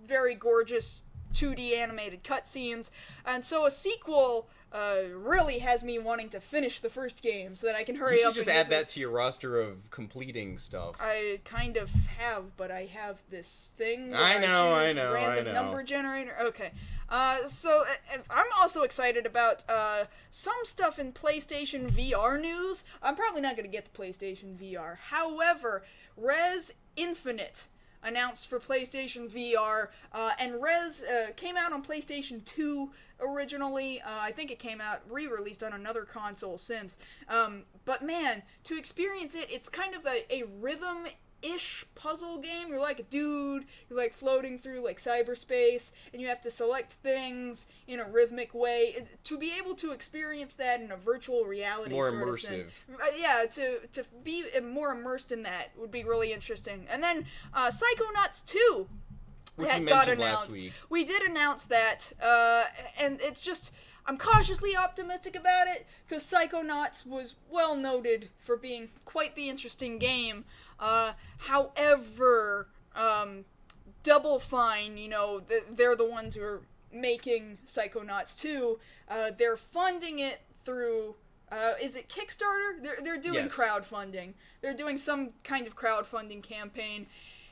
Very gorgeous 2D animated cutscenes, and so a sequel really has me wanting to finish the first game so that I can hurry up. You should just add that to your roster of completing stuff. I kind of have, but I have this thing where I know. random number generator. Okay. So I'm also excited about some stuff in PlayStation VR news. I'm probably not going to get the PlayStation VR. However, Res Infinite announced for PlayStation VR, and Res came out on PlayStation 2 originally. I think it came out re-released on another console since. But man, to experience it, it's kind of a rhythm-ish puzzle game. You're like a dude, you're like floating through like cyberspace, and you have to select things in a rhythmic way. To be able to experience that in a virtual reality more sort immersive. of thing, to be more immersed in that would be really interesting. And then Psychonauts 2 which we got mentioned announced. last week. We did announce that, and it's just, I'm cautiously optimistic about it, because Psychonauts was well noted for being quite the interesting game. However, Double Fine, they're the ones who are making Psychonauts 2. They're funding it through, is it Kickstarter? They're doing crowdfunding. They're doing some kind of crowdfunding campaign.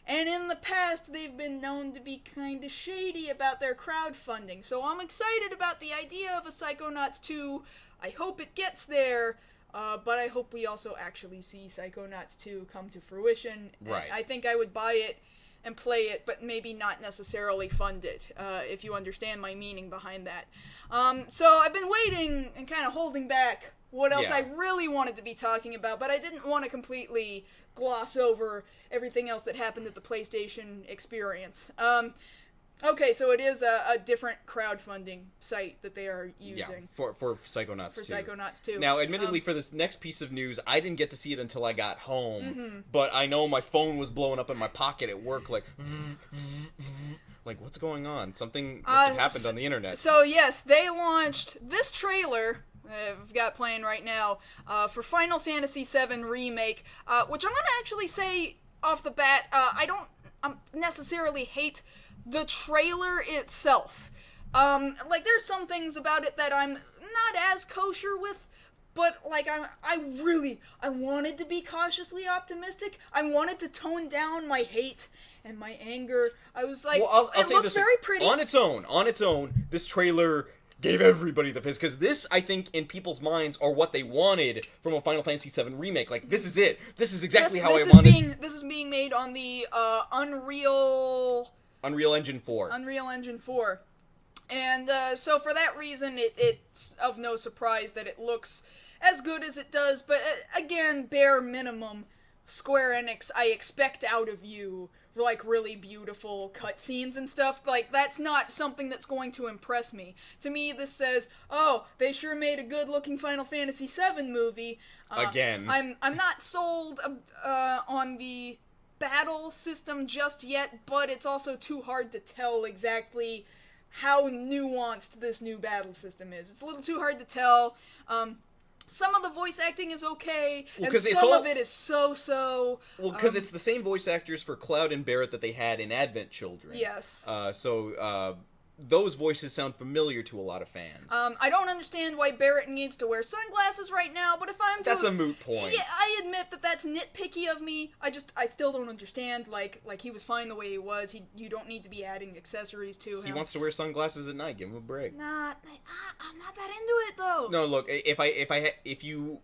And in the past, they've been known to be kind of shady about their crowdfunding. So I'm excited about the idea of a Psychonauts 2. I hope it gets there, but I hope we also actually see Psychonauts 2 come to fruition. Right. I think I would buy it and play it, but maybe not necessarily fund it, if you understand my meaning behind that. So I've been waiting and kind of holding back what else I really wanted to be talking about, but I didn't want to completely gloss over everything else that happened at the PlayStation Experience. Okay, so it is a different crowdfunding site that they are using. Yeah, for Psychonauts 2. For Psychonauts 2. Now, admittedly, for this next piece of news, I didn't get to see it until I got home, but I know my phone was blowing up in my pocket at work, like, what's going on? Something must have happened on the internet. So, yes, they launched this trailer I've got playing right now, for Final Fantasy VII Remake, which I'm going to actually say off the bat, I don't necessarily hate the trailer itself, Like, there's some things about it that I'm not as kosher with, but, like, I wanted to be cautiously optimistic. I wanted to tone down my hate and my anger. I was like, well, I'll it say looks this, very pretty. On its own, this trailer gave everybody the fizz, because this, I think, in people's minds, are what they wanted from a Final Fantasy VII remake. Like, this is it. This is exactly how I wanted. This is being made on the, Unreal Engine 4. Unreal Engine 4. And, so for that reason, it's of no surprise that it looks as good as it does, but, again, bare minimum, Square Enix, I expect out of you, like, really beautiful cutscenes and stuff. Like, that's not something that's going to impress me. To me, this says, oh, they sure made a good-looking Final Fantasy VII movie. Again. I'm not sold, on the battle system just yet, but it's also too hard to tell exactly how nuanced this new battle system is. It's a little too hard to tell. Some of the voice acting is okay, and some of it is so-so. Well, because it's the same voice actors for Cloud and Barrett that they had in Advent Children. Yes. So those voices sound familiar to a lot of fans. I don't understand why Barrett needs to wear sunglasses right now, but if I'm to... That's a moot point. Yeah, I admit that that's nitpicky of me. I still don't understand, like he was fine the way he was. You don't need to be adding accessories to him. He wants to wear sunglasses at night. Give him a break. Nah, I'm not that into it, though. No, look, if you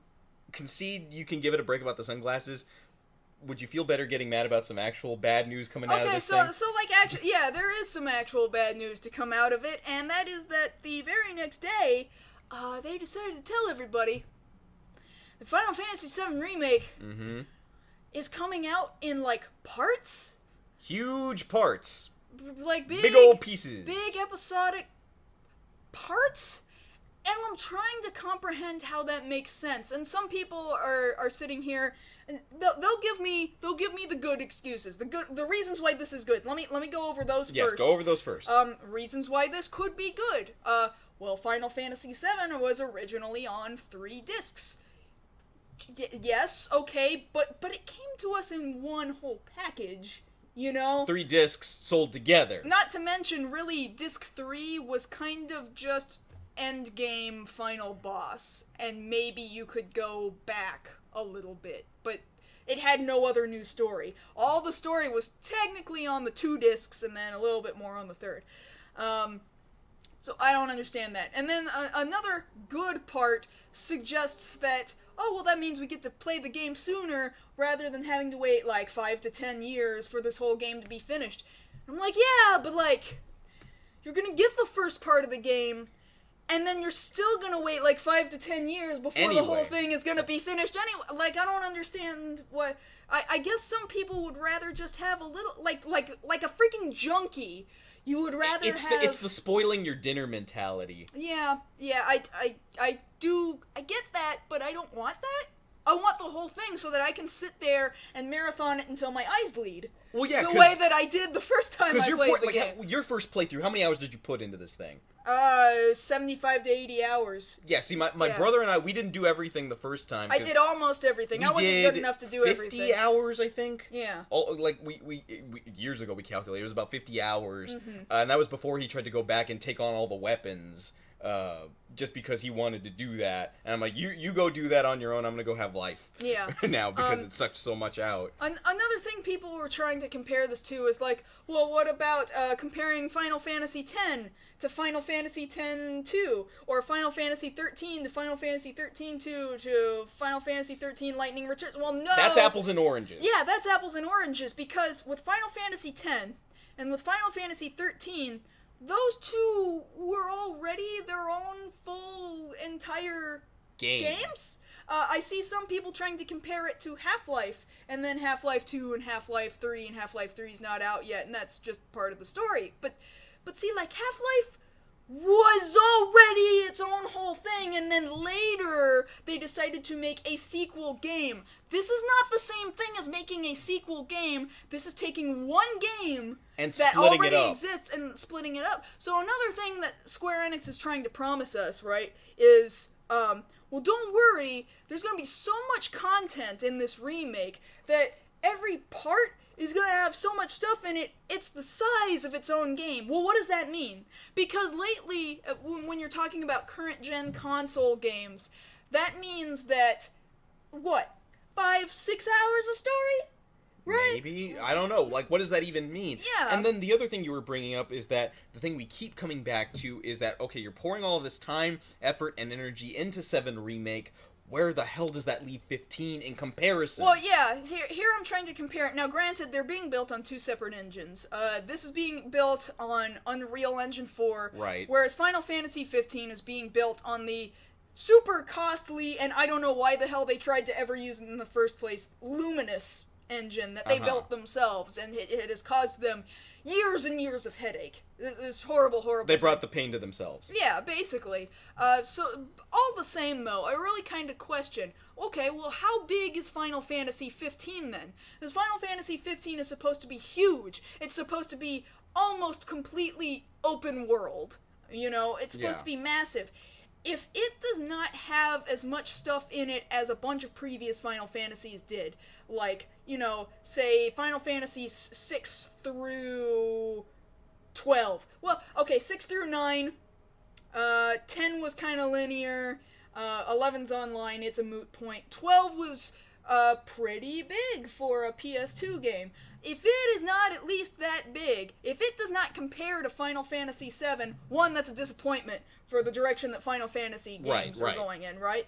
concede you can give it a break about the sunglasses, would you feel better getting mad about some actual bad news coming out of this thing? So like, actually, yeah, there is some actual bad news to come out of it, and that is that the very next day, they decided to tell everybody the Final Fantasy VII Remake is coming out in, like, parts? Huge parts. Like, big old pieces. Big episodic parts? And I'm trying to comprehend how that makes sense. And some people are sitting here, and they'll give me the good excuses, the reasons why this is good. Let me go over those first. Yes, go over those first. Reasons why this could be good. Well, Final Fantasy VII was originally on 3 discs. Yes, okay, but it came to us in one whole package. You know? 3 discs sold together. Not to mention, really, disc 3 was kind of just endgame final boss, and maybe you could go back a little bit, but it had no other new story. All the story was technically on the 2 discs, and then a little bit more on the 3rd. So I don't understand that. And then another good part suggests that, oh, well, that means we get to play the game sooner, rather than having to wait, like, 5 to 10 years for this whole game to be finished. I'm like, yeah, but, like, you're gonna get the first part of the game, and then you're still gonna wait, like, 5 to 10 years before the whole thing is gonna be finished anyway. Like, I don't understand what... I guess some people would rather just have a little... Like a freaking junkie. You would rather It's the spoiling your dinner mentality. Yeah, I get that, but I don't want that. I want the whole thing so that I can sit there and marathon it until my eyes bleed. Well, yeah, the way that I did the first time I played the game. Your first playthrough, how many hours did you put into this thing? 75 to 80 hours. Yeah, see, my brother and I, we didn't do everything the first time. I did almost everything. I wasn't good enough to do 50 everything. 50 hours, I think? Yeah. Like, we years ago we calculated, it was about 50 hours, and that was before he tried to go back and take on all the weapons, just because he wanted to do that. And I'm like, you go do that on your own, I'm gonna go have life. Yeah. Now, because it sucked so much out. Another thing people were trying to compare this to is like, well, what about comparing Final Fantasy X to Final Fantasy X-2, or Final Fantasy 13 to Final Fantasy 13-2 to Final Fantasy 13 Lightning Returns? Well, no! That's apples and oranges. Yeah, that's apples and oranges, because with Final Fantasy X and with Final Fantasy 13, those two were already their own full entire games. I see some people trying to compare it to Half-Life, and then Half-Life 2 and Half-Life 3, and Half-Life 3 is not out yet, and that's just part of the story. But see, like, Half-Life was already its own whole thing, and then later they decided to make a sequel game. This is not the same thing as making a sequel game. This is taking one game and that already exists and splitting it up. So another thing that Square Enix is trying to promise us, right, is, well, don't worry, there's going to be so much content in this remake that every part is gonna have so much stuff in it, it's the size of its own game. Well, what does that mean? Because lately, when you're talking about current-gen console games, that means that, what, 5-6 hours a story? Right? Maybe? I don't know. Like, what does that even mean? Yeah. And then the other thing you were bringing up is that the thing we keep coming back to is that, okay, you're pouring all of this time, effort, and energy into 7 Remake. Where the hell does that leave 15 in comparison? Well, yeah, here I'm trying to compare it. Now, granted, they're being built on 2 separate engines. This is being built on Unreal Engine 4. Right. Whereas Final Fantasy 15 is being built on the super costly, and I don't know why the hell they tried to ever use it in the first place, Luminous engine that they built themselves, and it has caused them years and years of headache. It's horrible. They brought the pain to themselves. Yeah, basically. So, all the same, though, I really kind of question, okay, well, how big is Final Fantasy 15 then? Because Final Fantasy 15 is supposed to be huge. It's supposed to be almost completely open world. You know, it's supposed to be massive. If it does not have as much stuff in it as a bunch of previous Final Fantasies did, like, you know, say Final Fantasy 6 through 12. Well, okay, 6 through 9, 10 was kind of linear, 11's online, it's a moot point. 12 was pretty big for a PS2 game. If it is not at least that big, if it does not compare to Final Fantasy VII, one, that's a disappointment for the direction that Final Fantasy games are going in, right?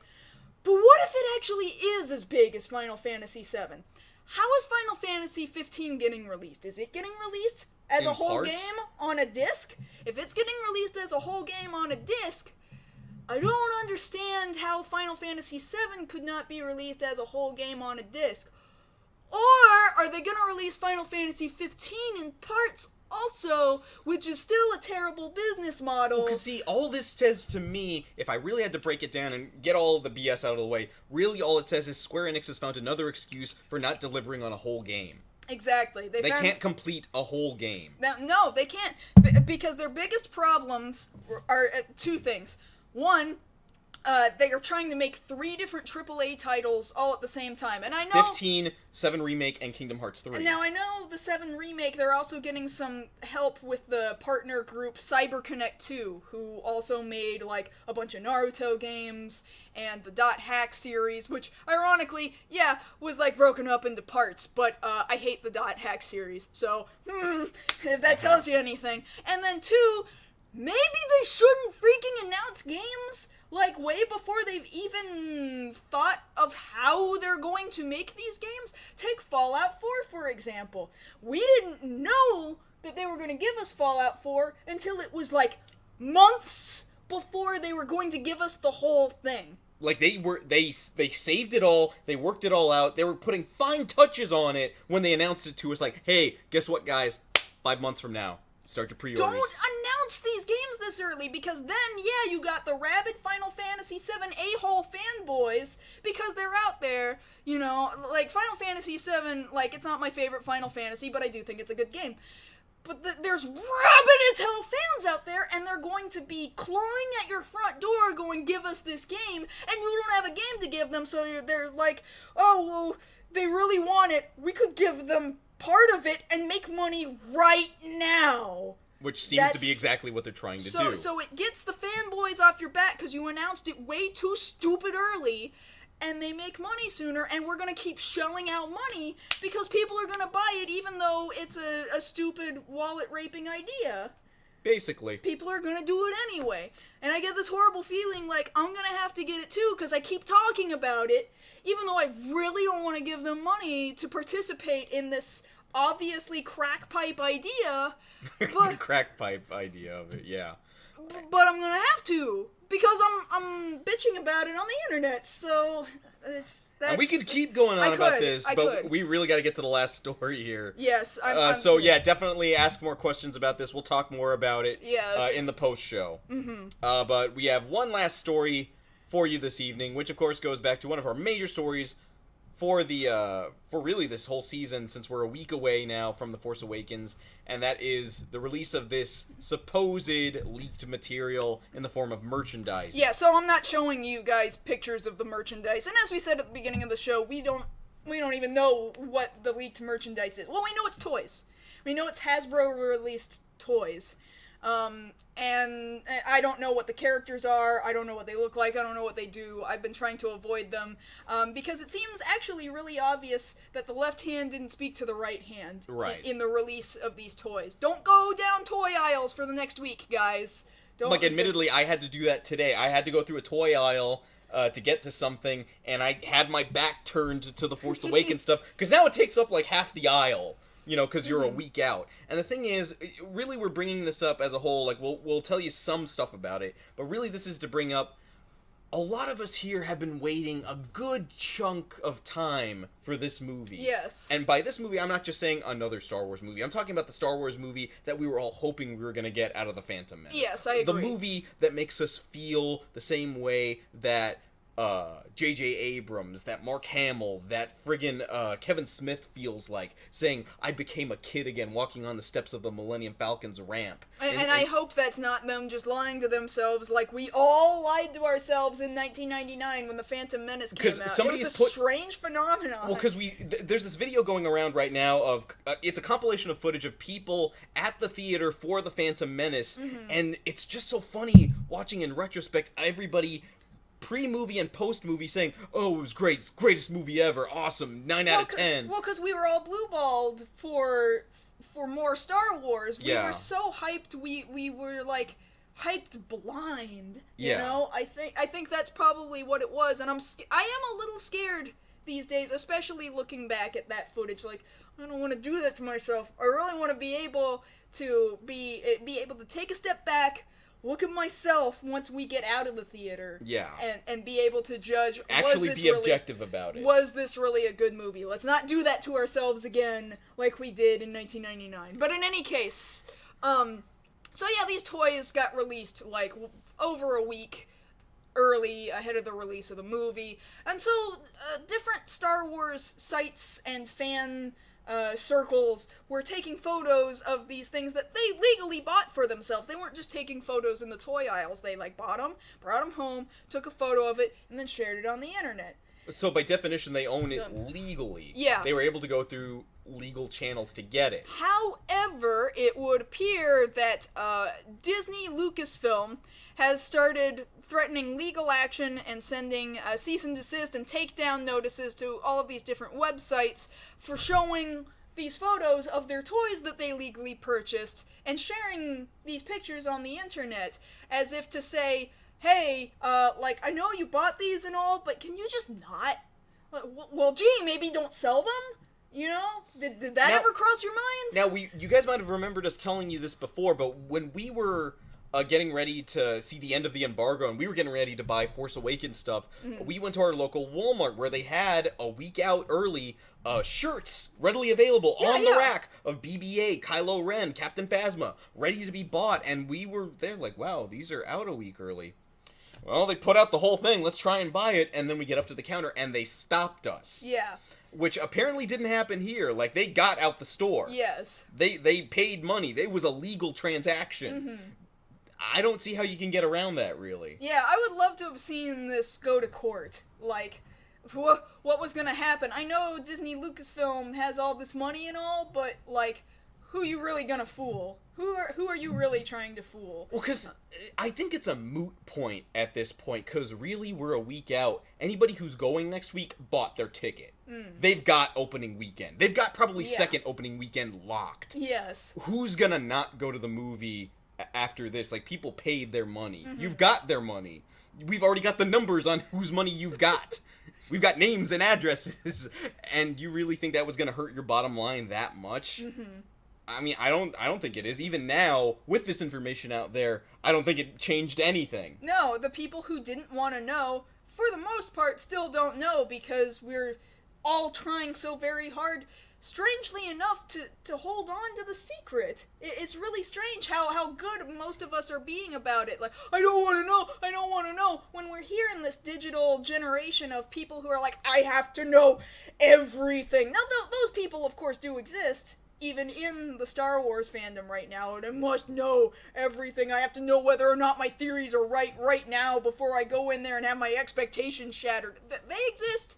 But what if it actually is as big as Final Fantasy VII? How is Final Fantasy 15 getting released? Is it getting released as a whole game on a disc? If it's getting released as a whole game on a disc, I don't understand how Final Fantasy VII could not be released as a whole game on a disc. Or are they going to release Final Fantasy 15 in parts also, which is still a terrible business model? Because see, all this says to me, if I really had to break it down and get all the BS out of the way, really all it says is Square Enix has found another excuse for not delivering on a whole game. Exactly. They can't complete a whole game. No, they can't, because their biggest problems are 2 things. One, they are trying to make 3 different AAA titles all at the same time. And I know 15, 7 Remake, and Kingdom Hearts 3. And now I know the 7 Remake, they're also getting some help with the partner group CyberConnect 2, who also made, like, a bunch of Naruto games, and the Dot Hack series, which, ironically, yeah, was, like, broken up into parts, but, I hate the Dot Hack series, so, if that tells you anything. And then 2, maybe they shouldn't freaking announce games, like, way before they've even thought of how they're going to make these games. Take Fallout 4, for example. We didn't know that they were going to give us Fallout 4 until it was, like, months before they were going to give us the whole thing. Like, they saved it all, they worked it all out, they were putting fine touches on it when they announced it to us, like, hey, guess what, guys? 5 months from now, start to pre-orders. Don't announce these games this early, because then, yeah, you got the rabid Final Fantasy VII a-hole fanboys, because they're out there, you know, like, Final Fantasy VII, like, it's not my favorite Final Fantasy, but I do think it's a good game. But there's rabid as hell fans out there, and they're going to be clawing at your front door going, give us this game, and you don't have a game to give them, so they're like, oh, well, they really want it, we could give them part of it and make money right now. Which seems to be exactly what they're trying to do. So it gets the fanboys off your back because you announced it way too stupid early, and they make money sooner, and we're going to keep shelling out money because people are going to buy it even though it's a stupid wallet-raping idea. Basically. People are going to do it anyway. And I get this horrible feeling like I'm going to have to get it too because I keep talking about it, even though I really don't want to give them money to participate in this obviously crack pipe idea. But, crack pipe idea of it, yeah. But I'm gonna have to, because I'm bitching about it on the internet, so that's... And we could keep going on about this, but we really got to get to the last story here. Yes, so yeah, definitely ask more questions about this. We'll talk more about it in the post-show. Mm-hmm. But we have one last story for you this evening, which of course goes back to one of our major stories for really this whole season, since we're a week away now from The Force Awakens, and that is the release of this supposed leaked material in the form of merchandise. Yeah, so I'm not showing you guys pictures of the merchandise, and as we said at the beginning of the show, we don't We don't even know what the leaked merchandise is. Well, we know it's toys. We know it's Hasbro-released toys. And I don't know what the characters are, I don't know what they look like, I don't know what they do. I've been trying to avoid them, because it seems actually really obvious that the left hand didn't speak to the right hand in the release of these toys. Don't go down toy aisles for the next week, guys. Like, admittedly, I had to do that today. I had to go through a toy aisle to get to something, and I had my back turned to the Force Awakens stuff, because now it takes up like half the aisle. You know, because you're a week out. And the thing is, really we're bringing this up as a whole, like, we'll tell you some stuff about it, but really this is to bring up, a lot of us here have been waiting a good chunk of time for this movie. Yes. And by this movie, I'm not just saying another Star Wars movie. I'm talking about the Star Wars movie that we were all hoping we were going to get out of The Phantom Menace. Yes, I agree. The movie that makes us feel the same way that J.J. Abrams, that Mark Hamill, that friggin' Kevin Smith feels like, saying, I became a kid again, walking on the steps of the Millennium Falcon's ramp. And I hope that's not them just lying to themselves like we all lied to ourselves in 1999 when The Phantom Menace came out. It was a strange phenomenon. Well, because there's this video going around right now of, it's a compilation of footage of people at the theater for The Phantom Menace, and it's just so funny watching in retrospect everybody pre-movie and post-movie saying, oh, it was great, it's the greatest movie ever, awesome, 9 out of 10. Well, because we were all blue-balled for more Star Wars. We were so hyped, we were, like, hyped blind, you know? I think that's probably what it was, and I am a little scared these days, especially looking back at that footage, like, I don't want to do that to myself. I really want to be able to take a step back, look at myself once we get out of the theater. Yeah. And be able to judge, actually be objective about it. Was this really a good movie? Let's not do that to ourselves again like we did in 1999. But in any case, so yeah, these toys got released like over a week early ahead of the release of the movie. And so different Star Wars sites and fan circles were taking photos of these things that they legally bought for themselves. They weren't just taking photos in the toy aisles. They, like, bought them, brought them home, took a photo of it, and then shared it on the internet. So, by definition, they own it legally. Yeah. They were able to go through legal channels to get it. However, it would appear that Disney Lucasfilm has started threatening legal action and sending cease and desist and takedown notices to all of these different websites for showing these photos of their toys that they legally purchased and sharing these pictures on the internet as if to say, hey, like, I know you bought these and all, but can you just not? Well, gee, maybe don't sell them? You know? Did that ever cross your mind? Now, you guys might have remembered us telling you this before, but when we were getting ready to see the end of the embargo, and we were getting ready to buy Force Awakens stuff, we went to our local Walmart, where they had, a week out early, shirts readily available on the rack of BB-8, Kylo Ren, Captain Phasma, ready to be bought, and we were there like, wow, these are out a week early. Well, they put out the whole thing, let's try and buy it, and then we get up to the counter, and they stopped us. Yeah. Which apparently didn't happen here. Like, they got out the store. Yes. They paid money. It was a legal transaction. I don't see how you can get around that, really. Yeah, I would love to have seen this go to court. Like, what was gonna happen? I know Disney Lucasfilm has all this money and all, but, like, who are you really gonna fool? Who are you really trying to fool? Well, because I think it's a moot point at this point, because really we're a week out. Anybody who's going next week bought their ticket. They've got opening weekend. They've got probably second opening weekend locked. Yes. Who's gonna not go to the movie after this? Like, people paid their money. You've got their money. We've already got the numbers on whose money you've got. We've got names and addresses. And you really think that was gonna hurt your bottom line that much? I mean, I don't think it is. Even now, with this information out there, I don't think it changed anything. No, the people who didn't want to know, for the most part, still don't know, because we're all trying so very hard, strangely enough, to hold on to the secret. It's really strange how good most of us are being about it. Like, I don't want to know, when we're here in this digital generation of people who are like, I have to know everything. Now, those people, of course, do exist. Even in the Star Wars fandom right now, and I must know everything. I have to know whether or not my theories are right now before I go in there and have my expectations shattered. They exist.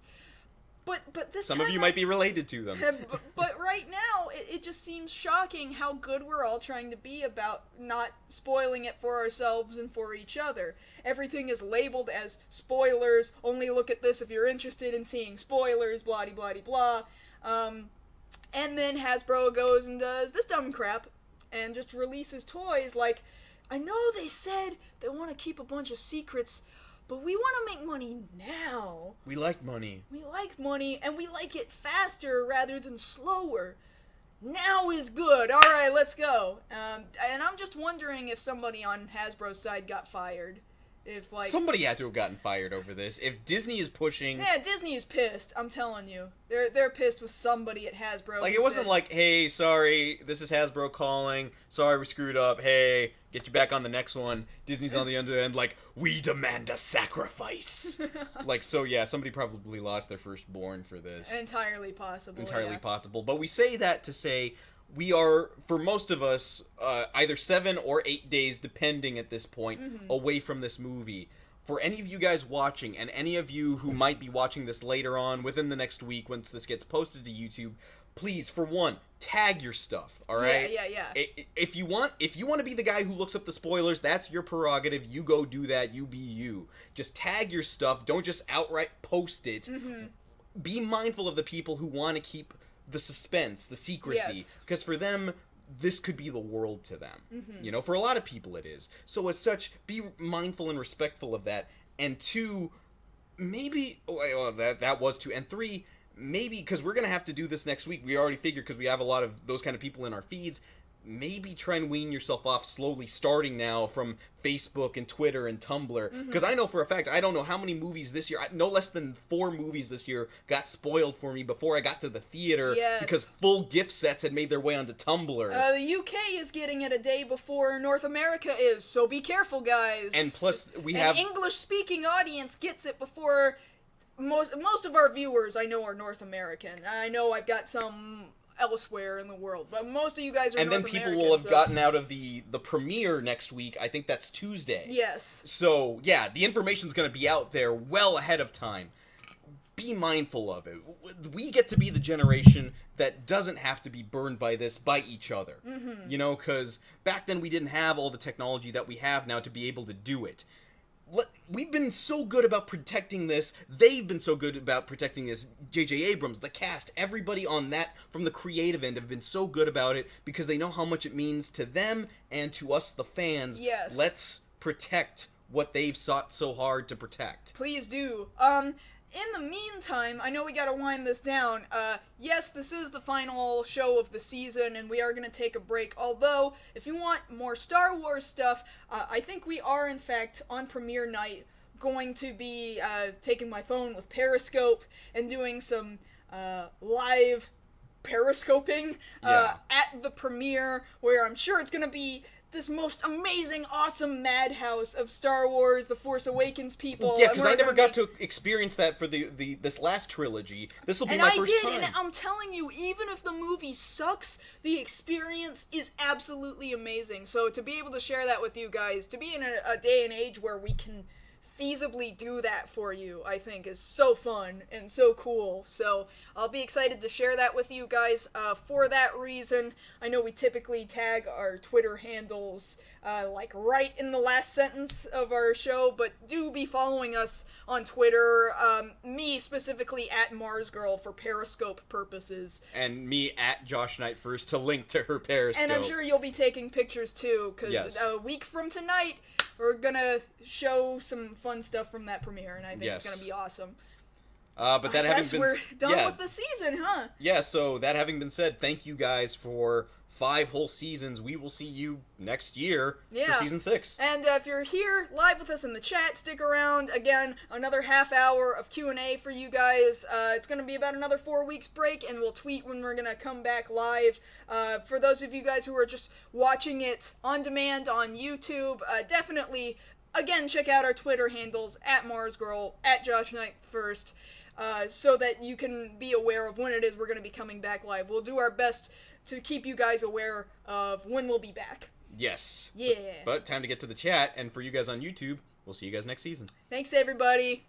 But this Some time of you might be related to them. but right now, it just seems shocking how good we're all trying to be about not spoiling it for ourselves and for each other. Everything is labeled as spoilers, only look at this if you're interested in seeing spoilers, blah blah blah. And then Hasbro goes and does this dumb crap and just releases toys like, I know they said they want to keep a bunch of secrets, but we want to make money now. We like money. We like money, and we like it faster rather than slower. Now is good. All right, let's go. And I'm just wondering if somebody on Hasbro's side got fired. If somebody had to have gotten fired over this. If Disney is pushing, yeah, Disney is pissed. I'm telling you, they're pissed with somebody at Hasbro. Like, it wasn't like, hey, sorry, this is Hasbro calling. Sorry, we screwed up. Hey, get you back on the next one. Disney's on the other end, like, we demand a sacrifice. Like, so yeah, somebody probably lost their firstborn for this. Entirely possible. Entirely possible. But we say that to say, we are, for most of us, either 7 or 8 days, depending at this point, away from this movie. For any of you guys watching, and any of you who might be watching this later on, within the next week, once this gets posted to YouTube, please, for one, tag your stuff, alright? Yeah. If you want to be the guy who looks up the spoilers, that's your prerogative. You go do that. You be you. Just tag your stuff. Don't just outright post it. Be mindful of the people who want to keep the suspense, the secrecy, because for them, this could be the world to them. You know, for a lot of people it is. So as such, be mindful and respectful of that. And 2, maybe, that was 2. And 3, maybe, because we're going to have to do this next week, we already figured, because we have a lot of those kind of people in our feeds, maybe try and wean yourself off slowly, starting now from Facebook and Twitter and Tumblr. Because I know for a fact, I don't know how many movies this year, no less than 4 movies this year got spoiled for me before I got to the theater, because full gift sets had made their way onto Tumblr. The UK is getting it a day before North America is, so be careful, guys. And plus, we An have... English-speaking audience gets it before... Most of our viewers, I know, are North American. I know I've got some elsewhere in the world, but most of you guys are North American. And then people will have gotten out of the premiere next week. I think that's Tuesday. Yes. So, yeah, the information's going to be out there well ahead of time. Be mindful of it. We get to be the generation that doesn't have to be burned by this by each other. You know, because back then we didn't have all the technology that we have now to be able to do it. We've been so good about protecting this. They've been so good about protecting this. J.J. Abrams, the cast, everybody on that from the creative end have been so good about it because they know how much it means to them and to us, the fans. Yes. Let's protect what they've sought so hard to protect. Please do. In the meantime, I know we gotta wind this down. Yes, this is the final show of the season, and we are gonna take a break. Although, if you want more Star Wars stuff, I think we are, in fact, on premiere night, going to be taking my phone with Periscope and doing some live periscoping at the premiere, where I'm sure it's gonna be this most amazing, awesome madhouse of Star Wars, The Force Awakens people. Yeah, because I never got to experience that for this last trilogy. This will be my first time. And I'm telling you, even if the movie sucks, the experience is absolutely amazing. So to be able to share that with you guys, to be in a day and age where we can feasibly do that for you, I think is so fun and so cool. So I'll be excited to share that with you guys. For that reason, I know we typically tag our Twitter handles like right in the last sentence of our show, but do be following us on Twitter. Me specifically at MarsGirl for Periscope purposes, and me at Josh Knight First to link to her Periscope. And I'm sure you'll be taking pictures too, because a week from tonight we're gonna show some fun stuff from that premiere, and I think it's gonna be awesome. But that having been, we're done with the season, huh? Yeah. So that having been said, thank you guys for 5 whole seasons. We will see you next year for season 6. And if you're here live with us in the chat, stick around. Again, another half hour of Q&A for you guys. It's going to be about another 4 weeks break, and we'll tweet when we're going to come back live. For those of you guys who are just watching it on demand on YouTube, definitely, again, check out our Twitter handles, at MarsGirl, at Josh Knight First, so that you can be aware of when it is we're going to be coming back live. We'll do our best to keep you guys aware of when we'll be back. Yes. Yeah. But time to get to the chat, and for you guys on YouTube, we'll see you guys next season. Thanks, everybody.